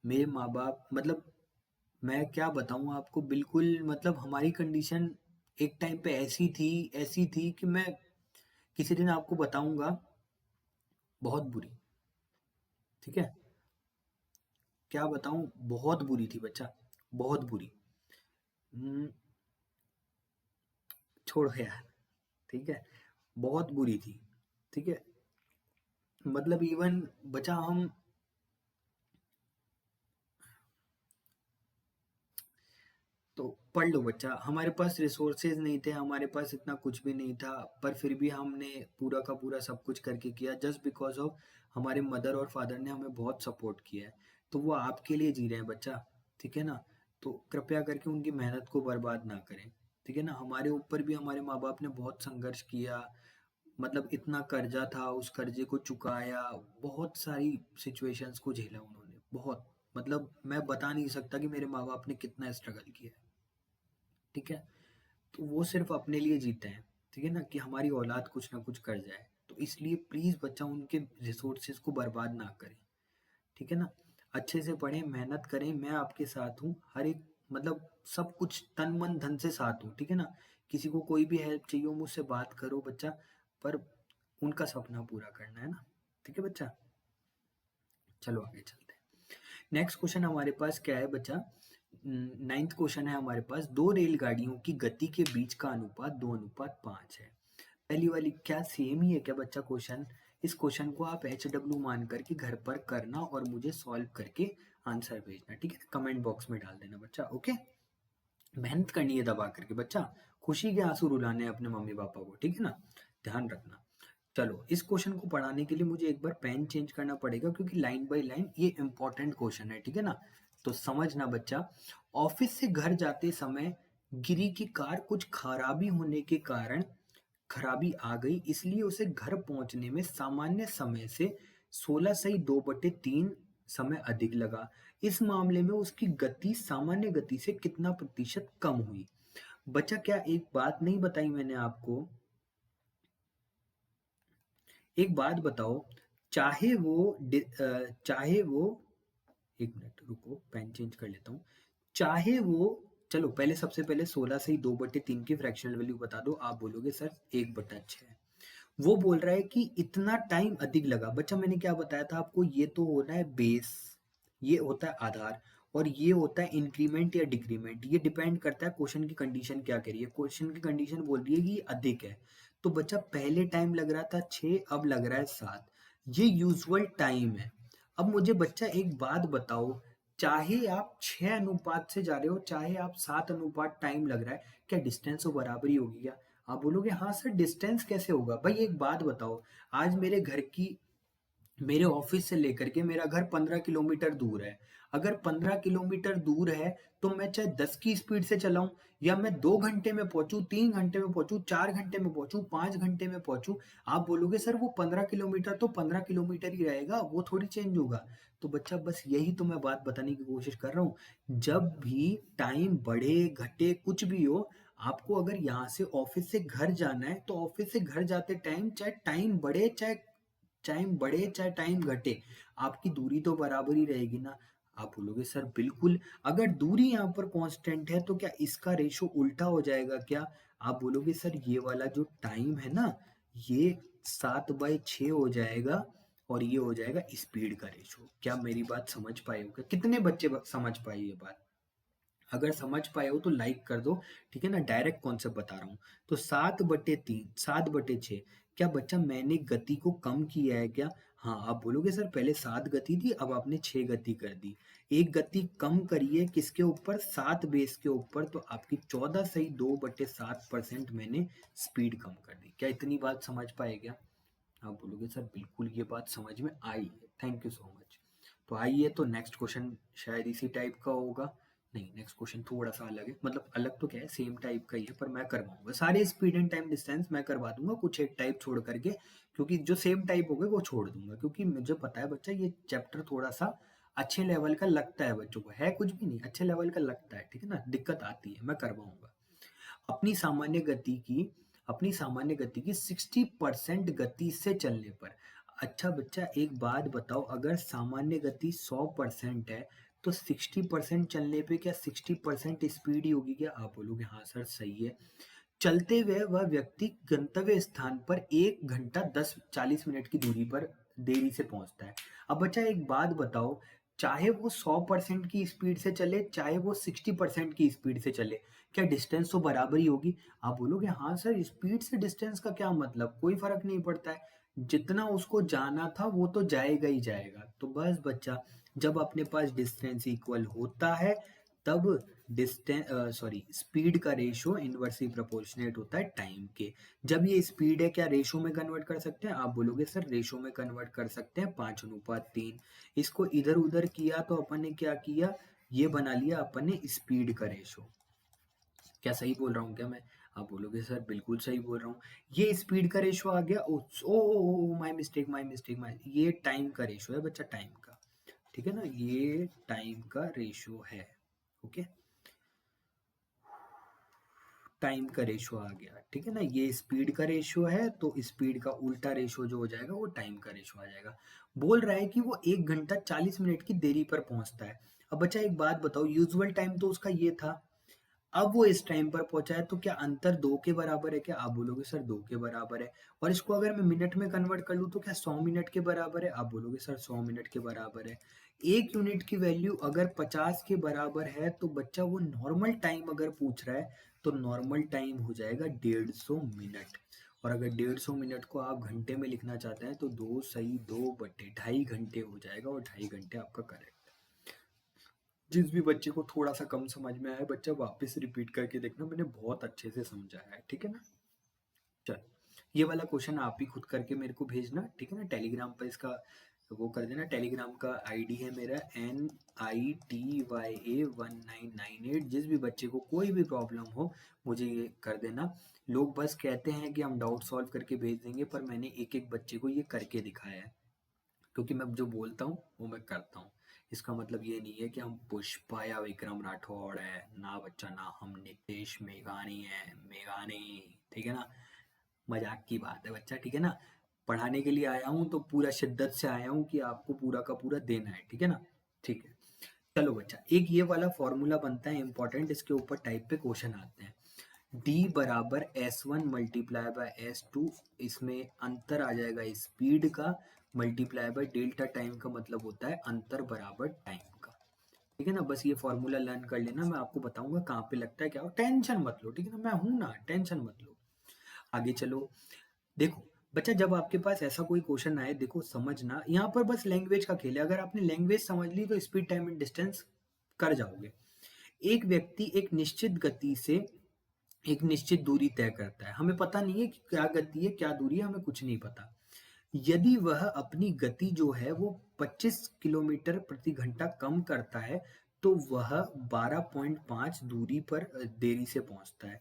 मेरे माँ बाप मतलब, मैं क्या बताऊँ आपको, बिल्कुल मतलब हमारी कंडीशन एक टाइम पे ऐसी थी कि मैं किसी दिन आपको बताऊंगा। बहुत बुरी। ठीक है, क्या बताऊं, बहुत बुरी थी बच्चा, बहुत बुरी। हम्म, छोड़ो यार। ठीक है, बहुत बुरी थी। ठीक है, मतलब इवन बचा हम, तो पढ़ लो बच्चा, हमारे पास रिसोर्सेज नहीं थे, हमारे पास इतना कुछ भी नहीं था, पर फिर भी हमने पूरा का पूरा सब कुछ करके किया, जस्ट बिकॉज ऑफ हमारे मदर और फादर ने हमें बहुत सपोर्ट किया है। तो वो आपके लिए जी रहे हैं बच्चा। ठीक है ना, तो कृपया करके उनकी मेहनत को बर्बाद ना करें। ठीक है ना, हमारे ऊपर भी हमारे माँ बाप ने बहुत संघर्ष किया, मतलब इतना कर्जा था, उस कर्जे को चुकाया, बहुत सारी सिचुएशंस को झेला उन्होंने, बहुत, मतलब मैं बता नहीं सकता कि मेरे माँ बाप ने कितना स्ट्रगल किया है। ठीक है, तो वो सिर्फ अपने लिए जीते हैं। ठीक है ना, कि हमारी औलाद कुछ ना कुछ कर जाए, तो इसलिए प्लीज बच्चा उनके रिसोर्सेज को बर्बाद ना करें। ठीक है ना, अच्छे से पढ़ें, मेहनत करें, मैं आपके साथ हूँ, हर एक, मतलब सब कुछ तन मन धन से साथ हूँ। ठीक है ना, किसी को कोई भी हेल्प चाहिए हो मुझसे बात करो बच्चा, पर उनका सपना पूरा करना है ना। ठीक है बच्चा, चलो आगे चलते हैं। नेक्स्ट क्वेश्चन हमारे पास क्या है बच्चा, नाइन्थ क्वेश्चन है हमारे पास, दो रेलगाड़ियों की गति के बीच का अनुपात 2:5 है। पहली वाली क्या सेम ही है क्या बच्चा क्वेश्चन? इस क्वेश्चन को आप HW मान करके घर पर करना और मुझे सॉल्व करके आंसर भेजना। ठीक है, कमेंट बॉक्स में डाल देना बच्चा। ओके, मेहनत करनी है दबा करके बच्चा, खुशी के आंसू रुलाने हैं अपने मम्मी पापा को। ठीक है ना, ध्यान रखना। चलो, इस क्वेश्चन को पढ़ाने के लिए मुझे एक बार पेन चेंज करना पड़ेगा, क्योंकि लाइन बाय लाइन ये इंपॉर्टेंट क्वेश्चन है। ठीक है ना, तो समझना बच्चा। ऑफिस से घर जाते समय गिरी की कार कुछ खराबी होने के कारण खराबी आ गई, इसलिए उसे घर पहुंचने में सामान्य समय से 16/2/3 समय अधिक लगा। इस मामले में उसकी गति सामान्य गति से कितना प्रतिशत कम हुई? बच्चा, क्या एक बात नहीं बताई मैंने आपको? एक बात बताओ, चाहे वो चाहे वो, एक मिनट रुको, पेन चेंज कर लेता हूँ। चाहे वो, चलो पहले, सबसे पहले 16/2/3 की फ्रैक्शनल वैल्यू बता दो। आप बोलोगे सर 1/6। वो बोल रहा है कि इतना टाइम अधिक लगा। बच्चा, मैंने क्या बताया था आपको, ये तो होता है बेस, ये होता है आधार, और ये होता है इंक्रीमेंट या डिक्रीमेंट। ये डिपेंड करता है क्वेश्चन की कंडीशन क्या कह रही है। क्वेश्चन की कंडीशन बोल रही है कि ये अधिक है, तो बच्चा पहले टाइम लग रहा था 6, अब लग रहा है 7। ये यूजुअल टाइम है। अब मुझे बच्चा एक बात बताओ, चाहे आप 6 अनुपात से जा रहे हो, चाहे आप 7 अनुपात टाइम लग रहा है, क्या डिस्टेंस तो बराबर ही होगी क्या? आप बोलोगे हाँ सर, डिस्टेंस कैसे होगा? भाई एक बात बताओ, आज मेरे घर की, मेरे ऑफिस से लेकर के मेरा घर 15 किलोमीटर दूर है। अगर 15 किलोमीटर दूर है, तो मैं चाहे 10 की स्पीड से चलाऊं, या मैं 2 घंटे में पहुंचू, 3 घंटे में पहुंचू, 4 घंटे में पहुंचू, 5 घंटे में पहुंचू, आप बोलोगे सर वो 15 किलोमीटर तो 15 किलोमीटर ही रहेगा, वो थोड़ी चेंज होगा। तो बच्चा बस यही तो मैं बात बताने की कोशिश कर रहा हूँ, जब भी टाइम बढ़े घटे कुछ भी हो, आपको अगर यहाँ से ऑफिस से घर जाना है, तो ऑफिस से घर जाते टाइम चाहे टाइम बढ़े, चाहे टाइम घटे, आपकी दूरी तो बराबर ही रहेगी ना। आप बोलोगे सर बिल्कुल, अगर दूरी यहाँ पर कांस्टेंट है, तो क्या इसका रेशो उल्टा हो जाएगा क्या? आप बोलोगे सर ये वाला जो टाइम है ना, ये 7/6 हो जाएगा, और ये हो जाएगा स्पीड का रेशो। क्या मेरी बात समझ पाए हो क्या? कितने बच्चे समझ पाए ये बात? अगर समझ पाए हो तो लाइक कर दो। ठीक है ना, डायरेक्ट कॉन्सेप्ट बता रहा हूँ। तो 7/3, 7/6, क्या बच्चा मैंने गति को कम किया है क्या? हाँ, आप बोलोगे सर पहले 7 गति थी, अब आपने 6 गति कर दी। एक गति कम करिए, किसके ऊपर? 7 बेस के ऊपर, तो आपकी 14/2/7% मैंने स्पीड कम कर दी। क्या इतनी बात समझ पाए क्या? आप बोलोगे सर बिल्कुल ये बात समझ में आई है, थैंक यू सो मच। तो आइए, तो नेक्स्ट क्वेश्चन शायद इसी टाइप का होगा। नहीं, नेक्स्ट क्वेश्चन थोड़ा सा अलग है, मतलब अलग तो क्या है, सेम टाइप का ही है, पर मैं करवाऊंगा सारे स्पीड एंड टाइम डिस्टेंस मैं करवा दूंगा, कुछ एक टाइप छोड़ करके, क्योंकि जो सेम टाइप हो गए वो छोड़ दूंगा, क्योंकि मुझे पता है बच्चा ये चैप्टर थोड़ा सा अच्छे लेवल का लगता है बच्चों को, है कुछ भी नहीं, अच्छे लेवल का लगता है। ठीक है ना, दिक्कत आती है, मैं करवाऊंगा। अपनी सामान्य गति की अपनी सामान्य गति की 60% गति से चलने पर। अच्छा बच्चा, एक बात बताओ, अगर सामान्य गति 100% है, तो 60% चलने पे क्या 60% स्पीड ही होगी क्या? आप बोलोगे हाँ सर सही है। चलते हुए वह व्यक्ति गंतव्य स्थान पर 1 घंटा 40 मिनट की दूरी पर देरी से पहुंचता है। अब बच्चा एक बात बताओ, चाहे वो 100% की स्पीड से चले, चाहे वो 60% की स्पीड से चले, क्या डिस्टेंस तो बराबर ही होगी? आप बोलोगे हाँ सर, स्पीड से डिस्टेंस का क्या मतलब, कोई फर्क नहीं पड़ता है, जितना उसको जाना था वो तो जाएगा ही जाएगा। तो बस बच्चा, जब अपने पास डिस्टेंस इक्वल होता है तब स्पीड का रेशो इनवर्सली प्रोपोर्शनेट होता है टाइम के। जब ये स्पीड है, क्या रेशो में कन्वर्ट कर सकते हैं? आप बोलोगे सर रेशो में कन्वर्ट कर सकते हैं, 5:3। इसको इधर उधर किया तो अपन ने क्या किया, ये बना लिया अपन ने स्पीड का रेशो। क्या सही बोल रहा हूँ क्या मैं? आप बोलोगे सर बिल्कुल सही बोल रहा हूँ। ये स्पीड का रेशो आ गया। Oh oh my mistake, my mistake, my, ये टाइम का रेशो है बच्चा, टाइम का। ठीक है ना, ये टाइम का रेशो है। ओके, टाइम का रेशो आ गया। ठीक है ना, ये स्पीड का रेशो है, तो स्पीड का उल्टा रेशो जो हो जाएगा वो टाइम का रेशो आ जाएगा। बोल रहा है कि वो 1 घंटा 40 मिनट की देरी पर पहुंचता है। अब बच्चा एक बात बताओ, यूजुअल टाइम तो उसका ये था, अब वो इस टाइम पर पहुंचा है, तो क्या अंतर 2 के बराबर है क्या? आप बोलोगे सर 2 के बराबर है। और इसको अगर मैं मिनट में कन्वर्ट कर लूँ तो क्या 100 मिनट के बराबर है? आप बोलोगे सर 100 मिनट के बराबर है। 1 यूनिट की वैल्यू अगर 50 के बराबर है तो बच्चा वो नॉर्मल टाइम अगर पूछ रहा है तो नॉर्मल टाइम हो जाएगा 150 मिनट। और अगर 150 मिनट को आप घंटे में लिखना चाहते हैं तो 2 सही 2/2.5 घंटे हो जाएगा, और 2.5 घंटे आपका करेक्ट। जिस भी बच्चे को थोड़ा सा कम समझ में आया, बच्चा वापस रिपीट करके देखना, मैंने बहुत अच्छे से समझाया है। ठीक है ना, चल, ये वाला क्वेश्चन आप ही खुद करके मेरे को भेजना। ठीक है ना, टेलीग्राम पर इसका वो कर देना। टेलीग्राम का आईडी है मेरा NITYA1998। जिस भी बच्चे को कोई भी प्रॉब्लम हो मुझे ये कर देना। लोग बस कहते हैं कि हम डाउट सॉल्व करके भेज देंगे, पर मैंने एक एक बच्चे को ये करके दिखाया है, क्योंकि मैं जो बोलता हूँ वो मैं करता हूँ। इसका मतलब ये नहीं है कि हम पुष्पा या विक्रम राठौड़ है ना बच्चा, ना हम नितेश मेघानी है, मेघानी। ठीक है ना, मजाक की बात है बच्चा। ठीक है ना, पढ़ाने के लिए आया हूँ तो पूरा शिद्दत से आया हूँ कि आपको पूरा का पूरा देना है। ठीक है ना, ठीक है। चलो बच्चा, एक ये वाला फॉर्मूला बनता है इंपॉर्टेंट, इसके ऊपर टाइप पे क्वेश्चन आते हैं। D बराबर S1 मल्टीप्लाई बाय S2, इसमें अंतर आ जाएगा स्पीड का, मल्टीप्लाई बाय डेल्टा टाइम का मतलब होता है अंतर बराबर टाइम का। ठीक है ना, बस ये फॉर्मूला लर्न कर लेना, मैं आपको बताऊंगा कहाँ पे लगता है क्या हो, टेंशन मत लो। ठीक है ना, मैं हूं ना, टेंशन मत लो। आगे चलो, देखो बच्चा, जब आपके पास ऐसा कोई क्वेश्चन आए, देखो समझना, यहाँ पर बस लैंग्वेज का खेल है। अगर आपने लैंग्वेज समझ ली तो स्पीड टाइम एंड डिस्टेंस कर जाओगे। एक व्यक्ति एक निश्चित गति से एक निश्चित दूरी तय करता है, हमें पता नहीं है कि क्या गति है क्या दूरी है, हमें कुछ नहीं पता। यदि वह अपनी गति जो है वो 25 किलोमीटर प्रति घंटा कम करता है तो वह 12.5 दूरी पर देरी से पहुंचता है।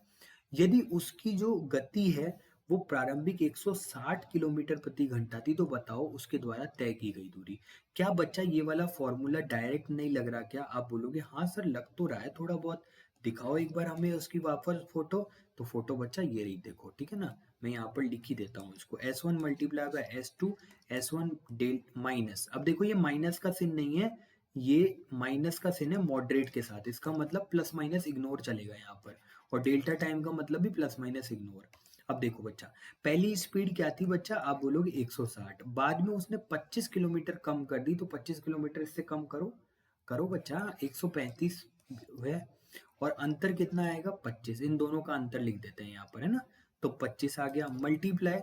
यदि उसकी जो गति है वो प्रारंभिक 160 किलोमीटर प्रति घंटा थी, तो बताओ उसके द्वारा तय की गई दूरी। क्या बच्चा ये वाला फॉर्मूला डायरेक्ट नहीं लग रहा क्या? आप बोलोगे हाँ सर लग तो रहा है थोड़ा बहुत, दिखाओ एक बार हमें उसकी वापस फोटो। तो फोटो बच्चा ये रही, देखो। ठीक है ना, मैं यहाँ पर लिख ही देता हूँ इसको, S1 multiply by S2, S1 del minus. अब देखो ये माइनस का चिन्ह नहीं है, ये माइनस का चिन्ह है मॉडरेट के साथ, इसका मतलब प्लस माइनस इग्नोर चलेगा यहाँ पर। और डेल्टा टाइम का मतलब भी प्लस माइनस इग्नोर। अब देखो बच्चा, पहली स्पीड क्या थी बच्चा? आप बोलोगे 160, बाद में उसने 25 किलोमीटर कम कर दी, तो 25 किलोमीटर इससे कम करो, करो बच्चा, 135 है। और अंतर कितना आएगा? 25। इन दोनों का अंतर लिख देते हैं यहाँ पर, है ना। तो 25 आ गया, मल्टीप्लाई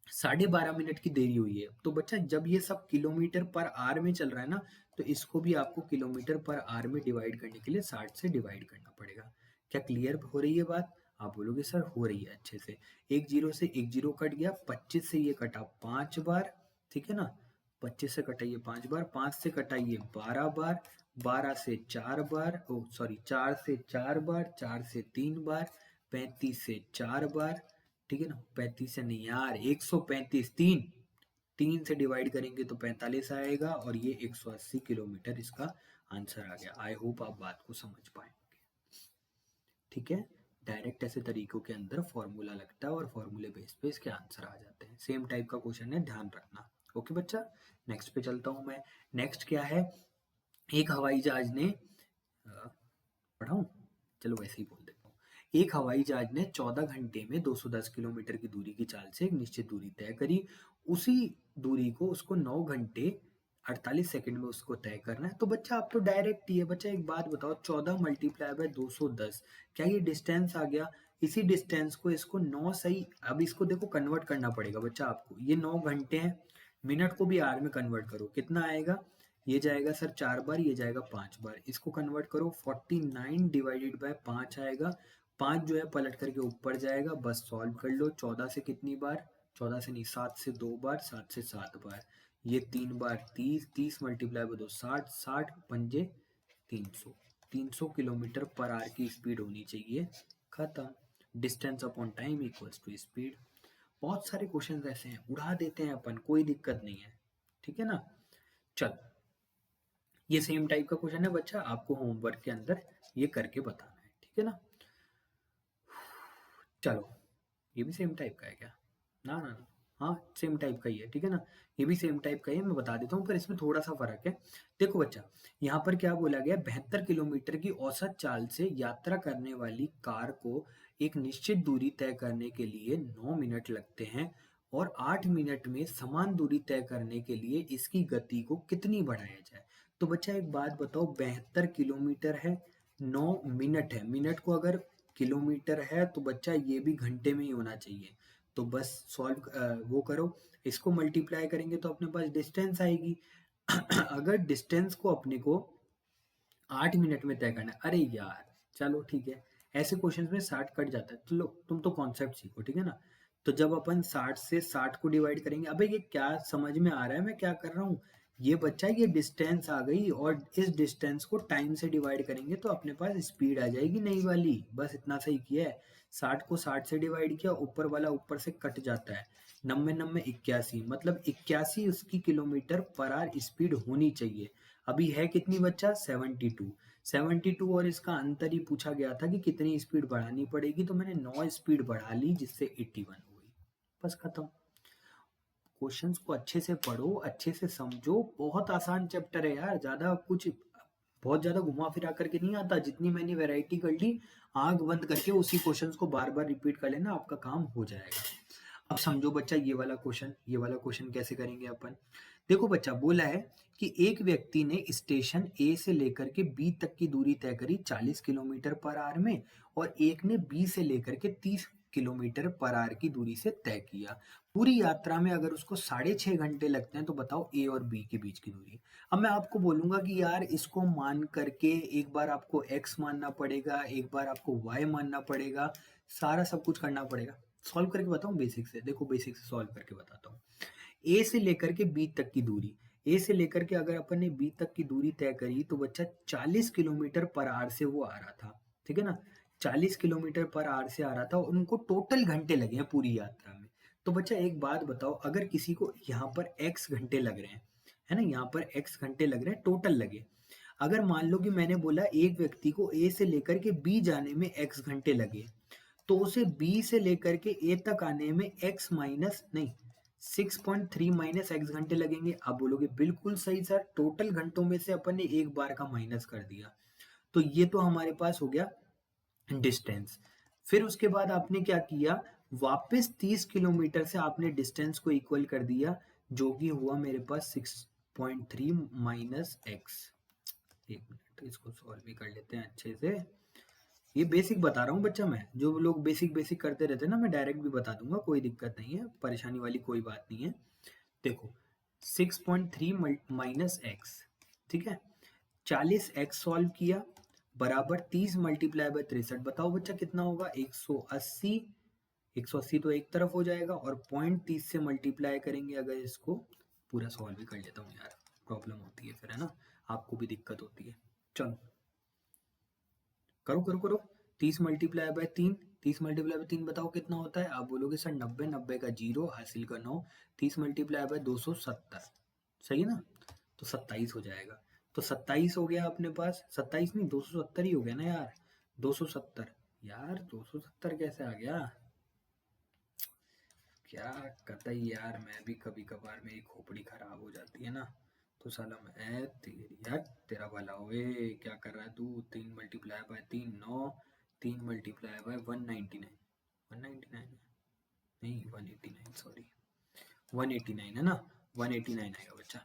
12.5 मिनट की देरी हुई है। तो बच्चा जब ये सब किलोमीटर पर आवर में चल रहा है ना, तो इसको भी आपको किलोमीटर पर आवर में डिवाइड करने के लिए 60 से डिवाइड करना पड़ेगा। क्या क्लियर हो रही है बात? आप बोलोगे सर हो रही है अच्छे से। एक जीरो से एक जीरो कट गया, 25 से ये कटा 5 बार। ठीक है ना, 25 से कटाइए 5 बार, 5 से कटाइए 12 बार, 12 से 4 बार, ओ सॉरी 4 से 4 बार, 4 से 3 बार, 35 से 4 बार। ठीक है ना, 35 से नहीं यार, 135, तीन, तीन से डिवाइड करेंगे तो 45 आएगा, और ये 180 किलोमीटर इसका आंसर आ गया। आई होप आप बात को समझ पाएंगे। ठीक है, डायरेक्ट ऐसे तरीकों के अंदर फॉर्मूला लगता है और फॉर्मूले बेस पे इसके आंसर आ जाते हैं। सेम टाइप का क्वेश्चन है, ध्यान रखना। ओके बच्चा, नेक्स्ट पे चलता हूँ मैं। नेक्स्ट क्या है, एक हवाई जहाज ने पढ़ाऊं, चलो वैसे ही बोल देता हूँ। एक हवाई जहाज ने 14 घंटे में 210 किलोमीटर की दूरी की चाल से एक निश्चित दूरी तय करी। उसी दूरी को उसको 9 घंटे 48 सेकंड में उसको तय करना है। तो बच्चा आप तो डायरेक्ट ही है। बच्चा एक बात बताओ, 14 मल्टीप्लाई बाय 210, क्या ये डिस्टेंस आ गया? इसी डिस्टेंस को इसको 9 सही, अब इसको देखो कन्वर्ट करना पड़ेगा बच्चा आपको। ये 9 घंटे हैं, मिनट को भी आर में कन्वर्ट करो, कितना आएगा? ये जाएगा सर 4 बार, ये जाएगा 5 बार। इसको कन्वर्ट करो, 49 डिवाइडेड बाय 5 आएगा। 5 जो है पलट करके ऊपर जाएगा, बस सॉल्व कर लो। 14 से कितनी बार? 14 से नहीं, 7 से 2 बार, 7 से 7 बार, ये 3 बार 30, 30 मल्टीप्लाई बाय 2 60, 60 पंजे 300। 300 किलोमीटर पर आवर की स्पीड होनी चाहिए। खत्म। Distance upon time equals to speed. बहुत सारे क्वेश्चन ऐसे हैं, उड़ा देते हैं अपन, कोई दिक्कत नहीं है। ठीक है ना? चल, ये सेम टाइप का क्वेश्चन है बच्चा, आपको होमवर्क के अंदर ये करके बताना है। ठीक है ना? चलो, ये भी सेम टाइप का है क्या? ना ना ना, हाँ सेम टाइप का ही है। ठीक है ना? ये भी सेम टाइप का ही है, मैं बता देता हूँ, पर इसमें थोड़ा सा फर्क है। देखो बच्चा, यहाँ पर क्या बोला गया, 72 किलोमीटर की औसत चाल से यात्रा करने वाली कार को एक निश्चित दूरी तय करने के लिए 9 मिनट लगते हैं और 8 मिनट में समान दूरी तय करने के लिए इसकी गति को कितनी बढ़ाया जाए। तो बच्चा एक बात बताओ, 72 किलोमीटर है, 9 मिनट है, मिनट को अगर किलोमीटर है तो बच्चा ये भी घंटे में ही होना चाहिए। तो बस सॉल्व वो करो, इसको मल्टीप्लाई करेंगे तो अपने पास डिस्टेंस आएगी। अगर डिस्टेंस को अपने को 8 मिनट में तय करना है, अरे यार चलो ठीक है, ऐसे क्वेश्चन में 60 कट जाता है। तो लो, तुम तो कॉन्सेप्ट सीखो। ठीक है ना? तो जब अपन 60 से 60 को डिवाइड करेंगे, अबे ये क्या समझ में आ रहा है मैं क्या कर रहा हूँ? ये बच्चा, ये डिस्टेंस आ गई और इस डिस्टेंस को टाइम से डिवाइड करेंगे तो अपने पास स्पीड आ जाएगी नई वाली। बस इतना सही किया है। 60 को 60 से डिवाइड किया, ऊपर वाला ऊपर से कट जाता है। 90 90 81, मतलब 81 उसकी किलोमीटर पर आवर स्पीड होनी चाहिए। अभी है कितनी बच्चा? 72। 72 और इसका अंतर ही पूछा गया था कि कितनी स्पीड बढ़ानी पड़ेगी, तो मैंने 9 स्पीड बढ़ा ली जिससे 81 हो गई। बस खत्म। क्वेश्चंस को अच्छे से पढ़ो, अच्छे से समझो, बहुत आसान चैप्टर है यार, ज्यादा कुछ बहुत ज्यादा घुमा फिरा करके नहीं आता। जितनी मैंने वैरायटी कर ली, आंख बंद करके उसी क्वेश्चंस को बार बार रिपीट कर लेना, आपका काम हो जाएगा। अब समझो बच्चा, ये वाला क्वेश्चन कैसे करेंगे अपन। देखो बच्चा, बोला है कि एक व्यक्ति ने स्टेशन ए से लेकर के बी तक की दूरी तय करी 40 किलोमीटर पर आवर में, और एक ने बी से लेकर के 30 किलोमीटर पर आवर की दूरी से तय किया। पूरी यात्रा में अगर उसको 6.5 घंटे लगते हैं, तो बताओ ए और बी के बीच की दूरी। अब मैं आपको बोलूंगा कि यार इसको मान करके एक बार आपको x मानना पड़ेगा, एक बार आपको y मानना पड़ेगा, सारा सब कुछ करना पड़ेगा। सॉल्व करके बताऊं बेसिक से? देखो बेसिक से सॉल्व करके बताता हूँ। ए से लेकर के बी तक की दूरी, ए से लेकर के अगर अपन ने बी तक की दूरी तय करी तो बच्चा 40 किलोमीटर पर आवर से वो आ रहा था। ठीक है ना? 40 किलोमीटर पर आवर से आ रहा था और उनको टोटल घंटे लगे हैं पूरी यात्रा में। तो बच्चा एक बात बताओ, अगर किसी को यहाँ पर x घंटे लग रहे हैं, है ना, यहाँ पर x घंटे लग रहे हैं, टोटल लगे। अगर मान लो कि मैंने बोला एक व्यक्ति को ए से लेकर के बी जाने में x घंटे लगे, तो उसे बी से लेकर के ए तक आने में x माइनस नहीं 6.3 माइनस एक्स घंटे लगेंगे। आप बोलोगे बिल्कुल सही सर, टोटल घंटों में से अपन ने एक बार का माइनस कर दिया। तो ये तो हमारे पास हो गया डिस्टेंस। फिर उसके बाद आपने क्या किया, वापस 30 किलोमीटर से आपने डिस्टेंस को इक्वल कर दिया, जो कि हुआ मेरे पास 6.3 माइनस एक्स। एक मिनट, इसको सॉल्व भी कर लेते हैं अच्छे से। ये बेसिक बता रहा हूँ बच्चा, मैं जो लोग बेसिक बेसिक करते रहते हैं ना, मैं डायरेक्ट भी बता दूंगा, कोई दिक्कत नहीं है, परेशानी वाली कोई बात नहीं है। देखो 6.3 माइनस एक्स, ठीक है, 40 एक्स सॉल्व किया बराबर 30 मल्टीप्लाई बाय 63, बताओ बच्चा कितना होगा? 180। 180 तो एक तरफ हो जाएगा और 0.30 से मल्टीप्लाई करेंगे अगर इसको। पूरा सॉल्व भी कर लेता हूँ यार, प्रॉब्लम होती है फिर, है ना, आपको भी दिक्कत होती है। चलो करो करो करो। 30 मल्टीप्लाई बाय 3, 30 मल्टीप्लाई बाय 3 बताओ कितना होता है? आप बोलोगे सर 90, 90 का 0, हासिल का 9, 30 मल्टीप्लाई बाय 270, सही है ना? तो 27 हो जाएगा। तो 27 हो गया अपने पास, 27 नहीं 270 ही हो गया ना यार। 270, यार 270 कैसे आ गया? क्या कतई यार, मैं भी कभी कभार मेरी खोपड़ी खराब हो जाती है ना, तो साला मैं तेरी यार, तेरा भला होए, क्या कर रहा है तू? 3 मल्टीप्लाई बाय 3 9, 3 मल्टीप्लाई बाय 199, 199 नहीं 189, सॉरी 189 है ना, 189 आएगा बच्चा।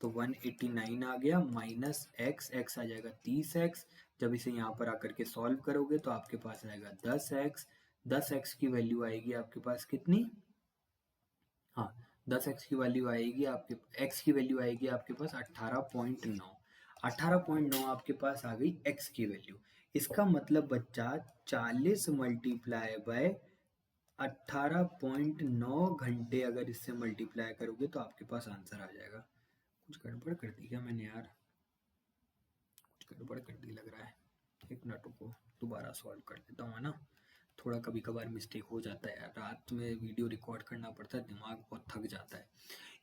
तो 189 आ गया माइनस एक्स, एक्स आ जाएगा 30x। जब इसे यहाँ पर आकर के सॉल्व करोगे तो आपके पास आएगा 10x। 10x की वैल्यू आएगी आपके पास कितनी, हाँ 10x की वैल्यू आएगी आपके, x की वैल्यू आएगी आपके पास 18.9। 18.9 आपके पास आ गई x की वैल्यू। इसका मतलब बच्चा 40 मल्टीप्लाई बाय 18.9 घंटे अगर इससे मल्टीप्लाई करोगे तो आपके पास आंसर आ जाएगा। कुछ गड़बड़ कर दी क्या मैंने यार, कुछ गड़बड़ कर दी लग रहा है। एक मिनट रुको, दोबारा सॉल्व कर देता हूँ, है ना। थोड़ा कभी कभार मिस्टेक हो जाता है यार, रात में वीडियो रिकॉर्ड करना पड़ता है, दिमाग बहुत थक जाता है।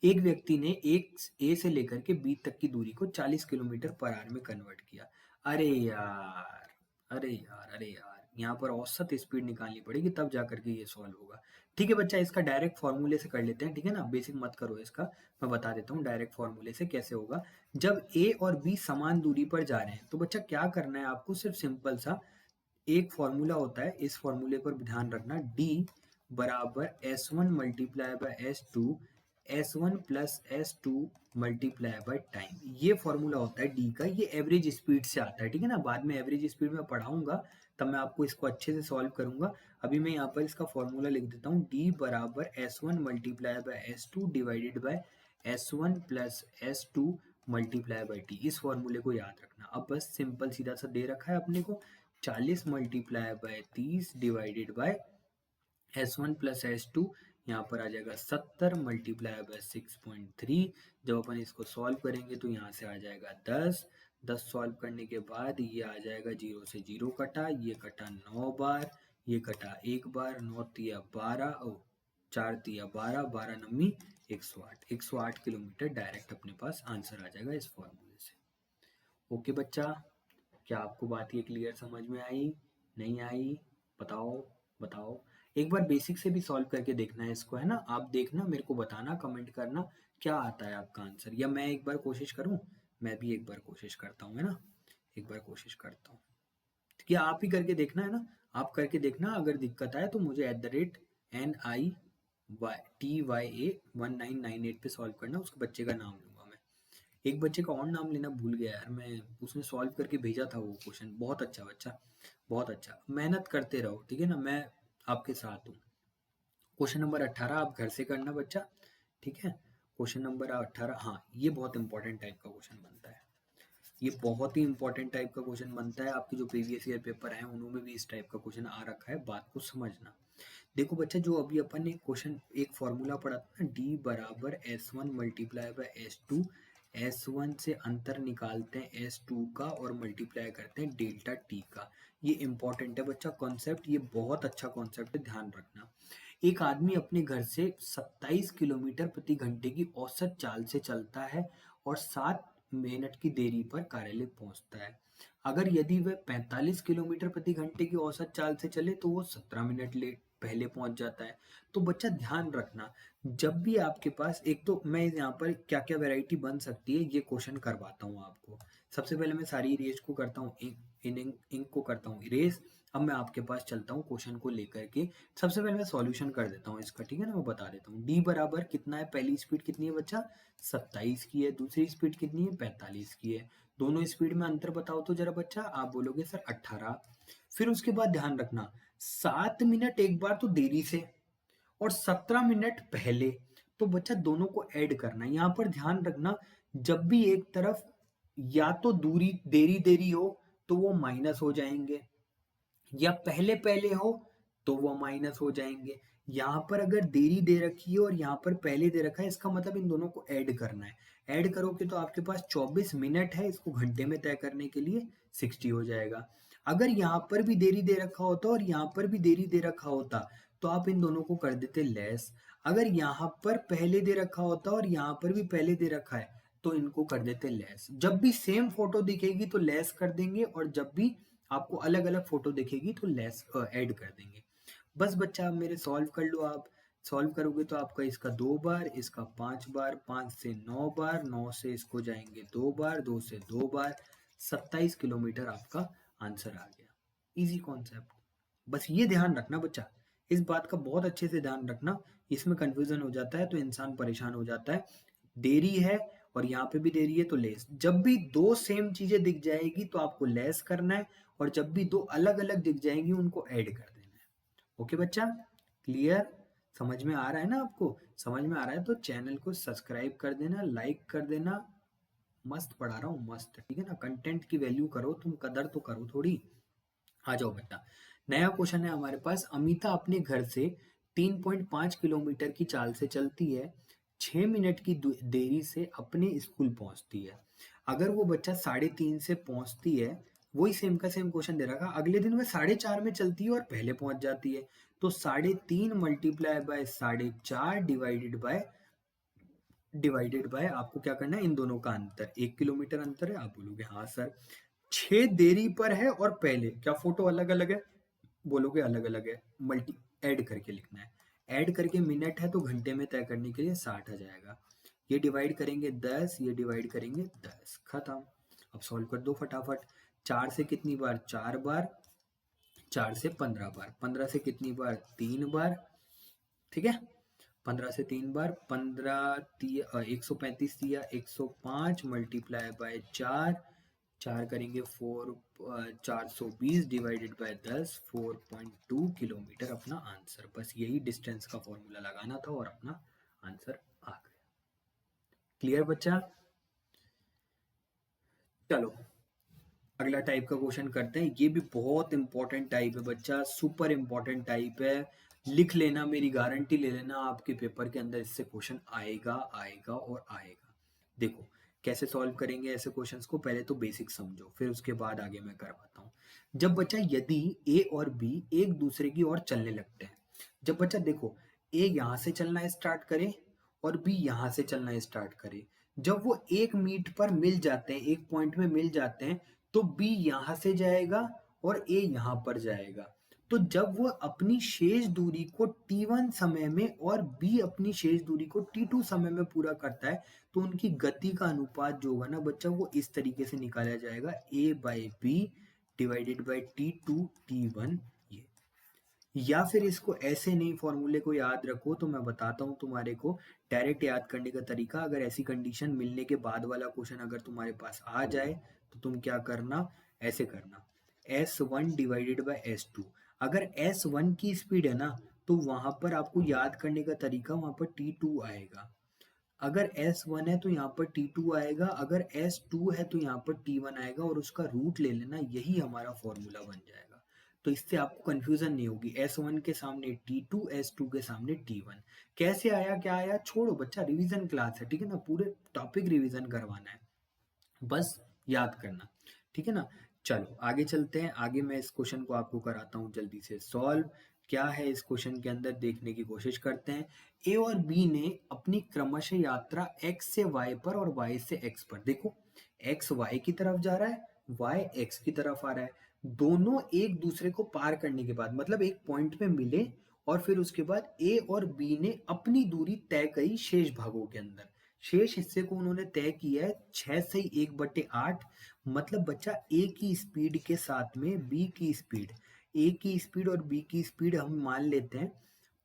एक व्यक्ति ने एक ए से लेकर के बी तक की दूरी को 40 किलोमीटर पर आवर में कन्वर्ट किया। अरे यार, अरे यार, अरे यार, यहाँ पर औसत स्पीड निकालनी पड़ेगी तब जा करके ये सॉल्व होगा। ठीक है बच्चा, इसका डायरेक्ट फॉर्मूले से कर लेते हैं, ठीक है ना, बेसिक मत करो इसका, मैं बता देता हूँ डायरेक्ट फॉर्मूले से कैसे होगा। जब ए और बी समान दूरी पर जा रहे हैं तो बच्चा क्या करना है आपको, सिर्फ सिंपल सा एक फॉर्मूला होता है, इस फॉर्मूले पर ध्यान रखना, d बराबर S1 multiply by S2, S1 plus S2 multiply by time. ये फॉर्मूला होता है d का, ये एवरेज स्पीड से आता है, ठीक है ना। बाद में एवरेज स्पीड में पढ़ाऊंगा तब मैं आपको इसको अच्छे से सॉल्व करूंगा। अभी मैं यहाँ पर इसका फॉर्मूला लिख देता हूँ, d बराबर S1 multiply by S2 divided by S1 plus S2 multiply by t। इस फॉर्मूले को याद रखना। अब बस सिंपल सीधा सा दे रखा है अपने को, 40 multiply by 30 divided by S1 plus S2, यहाँ पर आ जाएगा 70 मल्टीप्लाई बाय 6.3। जब अपन इसको सॉल्व करेंगे तो यहाँ से आ जाएगा 10। 10 सॉल्व करने के बाद ये आ जाएगा 0 से 0 कटा, ये कटा 9 बार, ये कटा 1 बार, 9 तिया 12, 4 तिया 12, 12 नम्मी 108। 108 किलोमीटर डायरेक्ट अपने पास आंसर आ जाएगा इस फॉर्मूले से। ओके बच्चा, क्या आपको बात ये क्लियर समझ में आई, नहीं आई, बताओ बताओ। एक बार बेसिक से भी सॉल्व करके देखना है इसको, है ना। आप देखना, मेरे को बताना, कमेंट करना क्या आता है आपका आंसर, या मैं एक बार कोशिश करूं, मैं भी एक बार कोशिश करता हूँ, है ना, एक बार कोशिश करता हूँ। क्या आप ही करके देखना, है ना, आप करके देखना। अगर दिक्कत आए तो मुझे @NITYA1998 पे सॉल्व करना, उसके बच्चे का नाम लूंगा मैं। एक बच्चे का और नाम लेना भूल गया यार मैं, उसने सॉल्व करके भेजा था वो क्वेश्चन, बहुत अच्छा बच्चा, बहुत अच्छा। मेहनत करते रहो, ठीक है ना, मैं आपके साथ हूँ। क्वेश्चन नंबर 18 आप घर से करना बच्चा, ठीक है। क्वेश्चन नंबर 18, हाँ ये बहुत इंपॉर्टेंट टाइप का क्वेश्चन बनता है, ये बहुत ही इंपॉर्टेंट टाइप का क्वेश्चन बनता है। आपके जो प्रीवियस ईयर पेपर है उनमें भी इस टाइप का क्वेश्चन आ रखा है, बात को समझना। देखो बच्चा, जो अभी अपन ने क्वेश्चन एक फॉर्मूला पढ़ा था ना, d बराबर S1 multiply by S2, S1 से अंतर निकालते हैं S2 का और मल्टीप्लाई करते हैं डेल्टा t का। ये इंपॉर्टेंट है बच्चा कॉन्सेप्ट, ये बहुत अच्छा कॉन्सेप्ट है, ध्यान रखना। एक आदमी अपने घर से 27 किलोमीटर प्रति घंटे की औसत चाल से चलता है और 7 मिनट की देरी पर कार्यालय पहुंचता है। अगर यदि वह 45 किलोमीटर प्रति घंटे की औसत चाल से चले तो वो 17 मिनट लेट पहले पहुंच जाता है। तो बच्चा ध्यान रखना, जब भी आपके पास, एक तो मैं यहाँ पर क्या क्या वैरायटी बन सकती है ये क्वेश्चन करवाता हूँ आपको। सबसे पहले मैं सारी इरेज को करता हूँ, इंक को करता हूँ इरेज। अब मैं आपके पास चलता हूँ क्वेश्चन को लेकर के, सबसे पहले मैं सॉल्यूशन कर देता हूँ इसका, ठीक है ना, मैं बता देता हूँ। डी बराबर कितना है, पहली स्पीड कितनी है बच्चा, 27 की है, दूसरी स्पीड कितनी है, 45 की है। दोनों स्पीड में अंतर बताओ तो जरा बच्चा, आप बोलोगे सर 18। फिर उसके बाद ध्यान रखना 7 मिनट एक बार तो देरी से और 17 मिनट पहले, तो बच्चा दोनों को ऐड करना। यहाँ पर ध्यान रखना, जब भी एक तरफ या तो दूरी देरी देरी हो तो वो माइनस हो जाएंगे, या पहले पहले हो तो वो माइनस हो जाएंगे। यहाँ पर अगर देरी दे रखी है और यहाँ पर पहले दे रखा है, इसका मतलब इन दोनों को ऐड करना है। ऐड करोगे तो आपके पास 24 मिनट है, इसको घंटे में तय करने के लिए 60 हो जाएगा। अगर यहाँ पर भी देरी दे रखा होता और यहाँ पर भी देरी दे रखा होता तो आप इन दोनों को कर देते लेस। अगर यहाँ पर पहले दे रखा होता और यहाँ पर भी पहले दे रखा है तो इनको कर देते लेस। जब भी सेम फोटो दिखेगी तो लेस कर देंगे, और जब भी आपको अलग अलग फोटो दिखेगी तो लेस ऐड कर देंगे। बस बच्चा, आप मेरे सॉल्व कर लो। आप सॉल्व करोगे तो आपका इसका 2 बार, इसका 5 बार, 5 से 9 बार, 9 से इसको जाएंगे 2 बार, 2 से 2 बार, 27 किलोमीटर आपका आंसर आ गया। Easy concept. बस ये ध्यान रखना बच्चा, इस बात का बहुत अच्छे से ध्यान रखना, इसमें कंफ्यूजन हो जाता है तो इंसान परेशान हो जाता है। देरी है और यहाँ पे भी देरी है तो लेस। जब भी दो सेम चीजें दिख जाएगी तो आपको लेस करना है, और जब भी दो अलग अलग दिख जाएंगी उनको ऐड कर देना है। ओके बच्चा, क्लियर? समझ में आ रहा है ना आपको? समझ में आ रहा है तो चैनल को सब्सक्राइब कर देना, लाइक कर देना। मस्त पढ़ा रहा हूँ, मस्त, ठीक है ना? कंटेंट की वैल्यू करो, तुम कदर तो करो थोड़ी। आ जाओ बेटा, नया क्वेश्चन है हमारे पास। अमिता अपने घर से 3.5 किलोमीटर की चाल से चलती है, 6 मिनट की देरी से अपने स्कूल पहुंचती है। अगर वो बच्चा 3:30 से पहुंचती है, वही सेम का सेम क्वेश्चन दे रखा, अगले दिन वह 4:30 में चलती है और पहले पहुंच जाती है, तो 3:30 मल्टीप्लाई बाय 4:30 डिवाइडेड बाय आपको क्या करना है, इन दोनों का अंतर, 1 किलोमीटर अंतर है। आप बोलोगे हाँ सर। 6 देरी पर है और पहले, क्या फोटो अलग अलग है? बोलोगे अलग अलग है, मल्टी ऐड करके लिखना है। ऐड करके मिनट है तो घंटे में तय करने के लिए 60 आ जाएगा। ये डिवाइड करेंगे 10, ये डिवाइड करेंगे 10, खत्म। अब सॉल्व कर दो फटाफट। 4 से कितनी बार? 4 बार। 4 से 15 बार। 15 से कितनी बार? 3 बार। ठीक है, 15 से 3 बार। 135 दिया, 105 मल्टीप्लाई बाय 4, 4 करेंगे 4, 420 डिवाइडेड बाय 10, 4.2 किलोमीटर अपना आंसर। बस यही डिस्टेंस का फॉर्मूला लगाना था और अपना आंसर आ गया। क्लियर बच्चा? चलो अगला टाइप का क्वेश्चन करते हैं। ये भी बहुत इंपॉर्टेंट टाइप है बच्चा, सुपर इंपॉर्टेंट टाइप है। लिख लेना, मेरी गारंटी ले लेना, आपके पेपर के अंदर इससे क्वेश्चन आएगा आएगा और आएगा। देखो कैसे सॉल्व करेंगे ऐसे क्वेश्चंस को, पहले तो बेसिक समझो, फिर उसके बाद आगे मैं करवाता हूँ। जब बच्चा, यदि ए और बी एक दूसरे की ओर चलने लगते हैं, जब बच्चा देखो ए यहाँ से चलना स्टार्ट करे और बी यहाँ से चलना स्टार्ट करे, जब वो एक मीट पर मिल जाते हैं, एक पॉइंट में मिल जाते हैं, तो बी यहाँ से जाएगा और ए यहाँ पर जाएगा। तो जब वो अपनी शेष दूरी को t1 समय में और बी अपनी शेष दूरी को t2 समय में पूरा करता है, तो उनकी गति का अनुपात जो होगा ना बच्चा, वो इस तरीके से निकाला जाएगा, a by B divided by t2 t1। ये, या फिर इसको ऐसे नहीं, फॉर्मूले को याद रखो तो मैं बताता हूँ तुम्हारे को डायरेक्ट याद करने का तरीका। अगर ऐसी कंडीशन मिलने के बाद वाला क्वेश्चन अगर तुम्हारे पास आ जाए तो तुम क्या करना, ऐसे करना, S1 डिवाइडेड बाय S2। अगर S1 की स्पीड है ना, तो वहां पर आपको याद करने का तरीका, वहां पर T2 आएगा। अगर S1 है तो यहाँ पर T2 आएगा, अगर S2 है तो यहाँ पर T1 आएगा, और उसका रूट ले लेना, यही हमारा फॉर्मूला बन जाएगा। तो इससे आपको कंफ्यूजन नहीं होगी, S1 के सामने T2, S2 के सामने T1। कैसे आया क्या आया छोड़ो बच्चा, रिवीजन क्लास है, ठीक है ना? पूरे टॉपिक रिवीजन करवाना है, बस याद करना, ठीक है ना? चलो आगे चलते हैं, आगे मैं इस क्वेश्चन को आपको कराता हूँ जल्दी से सॉल्व। क्या है इस क्वेश्चन के अंदर देखने की कोशिश करते हैं। ए और बी ने अपनी क्रमशः यात्रा x से y पर और y से x पर, देखो x y की तरफ जा रहा है, y x की तरफ आ रहा है, दोनों एक दूसरे को पार करने के बाद, मतलब एक पॉइंट पे मिले और फिर उसके बाद ए और बी ने अपनी दूरी तय करी शेष भागों के अंदर। शेष हिस्से को उन्होंने तय किया है 6 से 1/8। मतलब बच्चा ए की स्पीड के साथ में बी की स्पीड, ए की स्पीड और बी की स्पीड हम मान लेते हैं,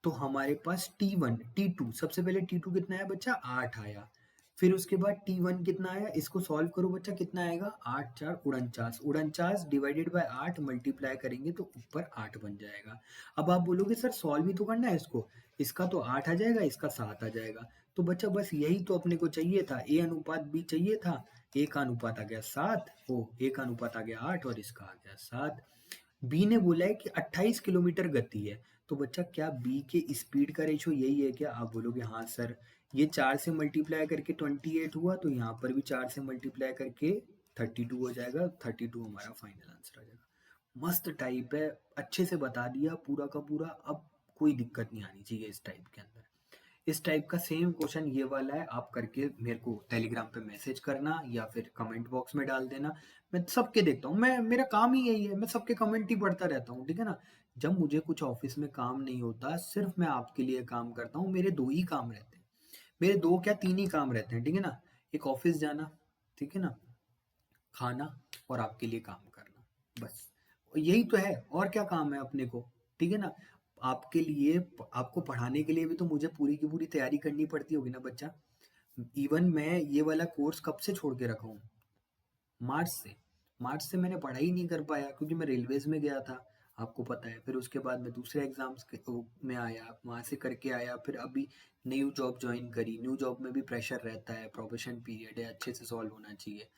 तो हमारे पास T1 T2, सबसे पहले T2 कितना है बच्चा, 8 आया। फिर उसके बाद T1 कितना आया, इसको सॉल्व करो बच्चा, कितना आएगा, 8 4 49, 49 डिवाइडेड बाय 8 मल्टीप्लाई करेंगे तो ऊपर 8 बन जाएगा। अब आप बोलोगे सर सॉल्व भी तो करना है इसको, इसका तो 8 आ जाएगा, इसका 7 आ जाएगा। तो बच्चा बस यही तो अपने को चाहिए था, ए अनुपात बी चाहिए था। ए का अनुपात आ गया 7, ओ ए का अनुपात आ गया 8 और इसका आ गया 7। बी ने बोला है कि 28 किलोमीटर गति है, तो बच्चा क्या बी के स्पीड का रेशियो यही है क्या? आप बोलोगे हाँ सर। ये 4 से मल्टीप्लाई करके 28 हुआ, तो यहाँ पर भी 4 से मल्टीप्लाई करके 32 हो जाएगा, 32 हमारा फाइनल आंसर आ जाएगा। मस्त टाइप है, अच्छे से बता दिया पूरा का पूरा, अब कोई दिक्कत नहीं आनी चाहिए इस टाइप के अंदर। इस टाइप का सेम क्वेश्चन ये वाला है, आप करके मेरे को टेलीग्राम पे मैसेज करना या फिर कमेंट बॉक्स में डाल देना। मैं सबके देखता हूँ, मैं मेरा काम ही यही है, मैं सबके कमेंट ही पढ़ता रहता हूँ, ठीक है ना? जब मुझे कुछ ऑफिस में काम नहीं होता, सिर्फ मैं आपके लिए काम करता हूँ, मेरे दो ही काम रहते हैं, मेरे दो क्या तीन ही काम रहते हैं, ठीक है ना? एक ऑफिस जाना, ठीक है ना, खाना, और आपके लिए काम करना, बस। यही तो है, और क्या काम है अपने को, ठीक है ना? आपके लिए आपको पढ़ाने के लिए भी तो मुझे पूरी की पूरी तैयारी करनी पड़ती होगी ना बच्चा। इवन मैं ये वाला कोर्स कब से छोड़ के रखा हूँ, मार्च से। मार्च से मैंने पढ़ाई नहीं कर पाया क्योंकि मैं रेलवेज में गया था, आपको पता है। फिर उसके बाद मैं दूसरे एग्जाम्स में आया, वहां से करके आया, फिर अभी न्यू जॉब ज्वाइन करी। न्यू जॉब में भी प्रेशर रहता है, प्रोबेशन पीरियड है, अच्छे से सॉल्व होना चाहिए,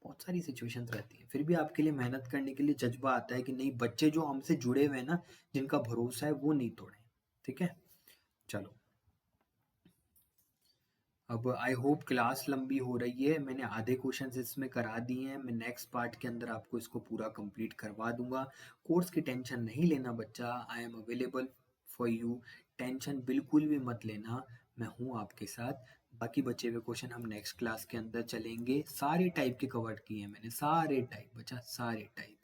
बहुत सारी सिचुएशंस रहती है। फिर भी आपके लिए मेहनत करने के लिए जज्बा आता है कि नहीं, बच्चे जो हमसे जुड़े हुए हैं ना, जिनका भरोसा है, वो नहीं तोड़े। ठीक है, चलो। अब आई होप क्लास लंबी हो रही है, मैंने आधे क्वेश्चंस इसमें करा दिए हैं, मैं नेक्स्ट पार्ट के अंदर आपको इसको पूरा कंप्लीट करवा दूंगा। कोर्स की टेंशन नहीं लेना बच्चा, I am available for you, tension बिल्कुल भी मत लेना, मैं हूँ आपके साथ। बाकी बचे हुए क्वेश्चन हम नेक्स्ट क्लास के अंदर चलेंगे। सारे टाइप के कवर किए हैं मैंने, सारे टाइप बच्चा, सारे टाइप।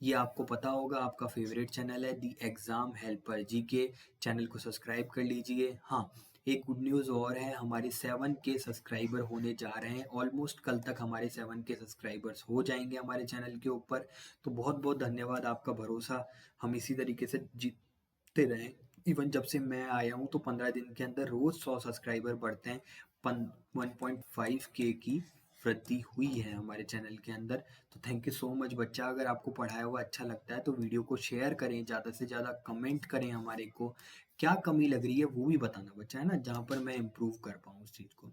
ये आपको पता होगा, आपका फेवरेट चैनल है the exam helper GK, channel को सब्सक्राइब कर लीजिए। हाँ, एक गुड न्यूज़ और है, हमारे 7K सब्सक्राइबर होने जा रहे हैं। ऑलमोस्ट कल तक हमारे 7K सब्सक्राइबर्स हो जाएंगे हमारे चैनल के ऊपर। तो बहुत बहुत धन्यवाद, आपका भरोसा हम इसी तरीके से जीतते रहें। इवन जब से मैं आया हूँ तो 15 दिन के अंदर रोज 100 सब्सक्राइबर बढ़ते हैं। 1.5K की वृद्धि हुई है हमारे चैनल के अंदर। तो थैंक यू सो मच बच्चा। अगर आपको पढ़ाया हुआ अच्छा लगता है तो वीडियो को शेयर करें, ज़्यादा से ज़्यादा कमेंट करें, हमारे को क्या कमी लग रही है वो भी बताना बच्चा, है ना, जहाँ पर मैं इम्प्रूव कर पाऊँ उस चीज़ को।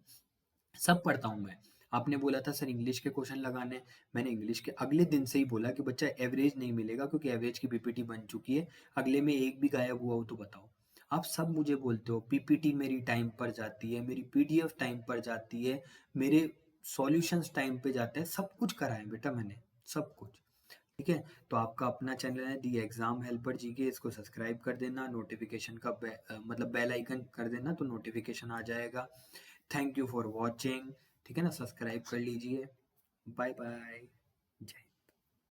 सब पढ़ता हूँ मैं। आपने बोला था सर इंग्लिश के क्वेश्चन लगाने, मैंने इंग्लिश के अगले दिन से ही बोला कि बच्चा एवरेज नहीं मिलेगा क्योंकि एवरेज की पीपीटी बन चुकी है, अगले में एक भी गायब हुआ हो तो बताओ। आप सब मुझे बोलते हो पीपीटी मेरी टाइम पर जाती है, मेरी पीडीएफ टाइम पर जाती है, मेरे सॉल्यूशंस टाइम पे जाते हैं, सब कुछ करा है बेटा मैंने, सब कुछ। ठीक है, तो आपका अपना चैनल है दी एग्जाम हेल्पर जीके, इसको सब्सक्राइब कर देना, नोटिफिकेशन का मतलब बेल आइकन कर देना तो नोटिफिकेशन आ जाएगा। Thank you for watching. ठीक है ना, सब्सक्राइब कर लीजिए। Bye bye.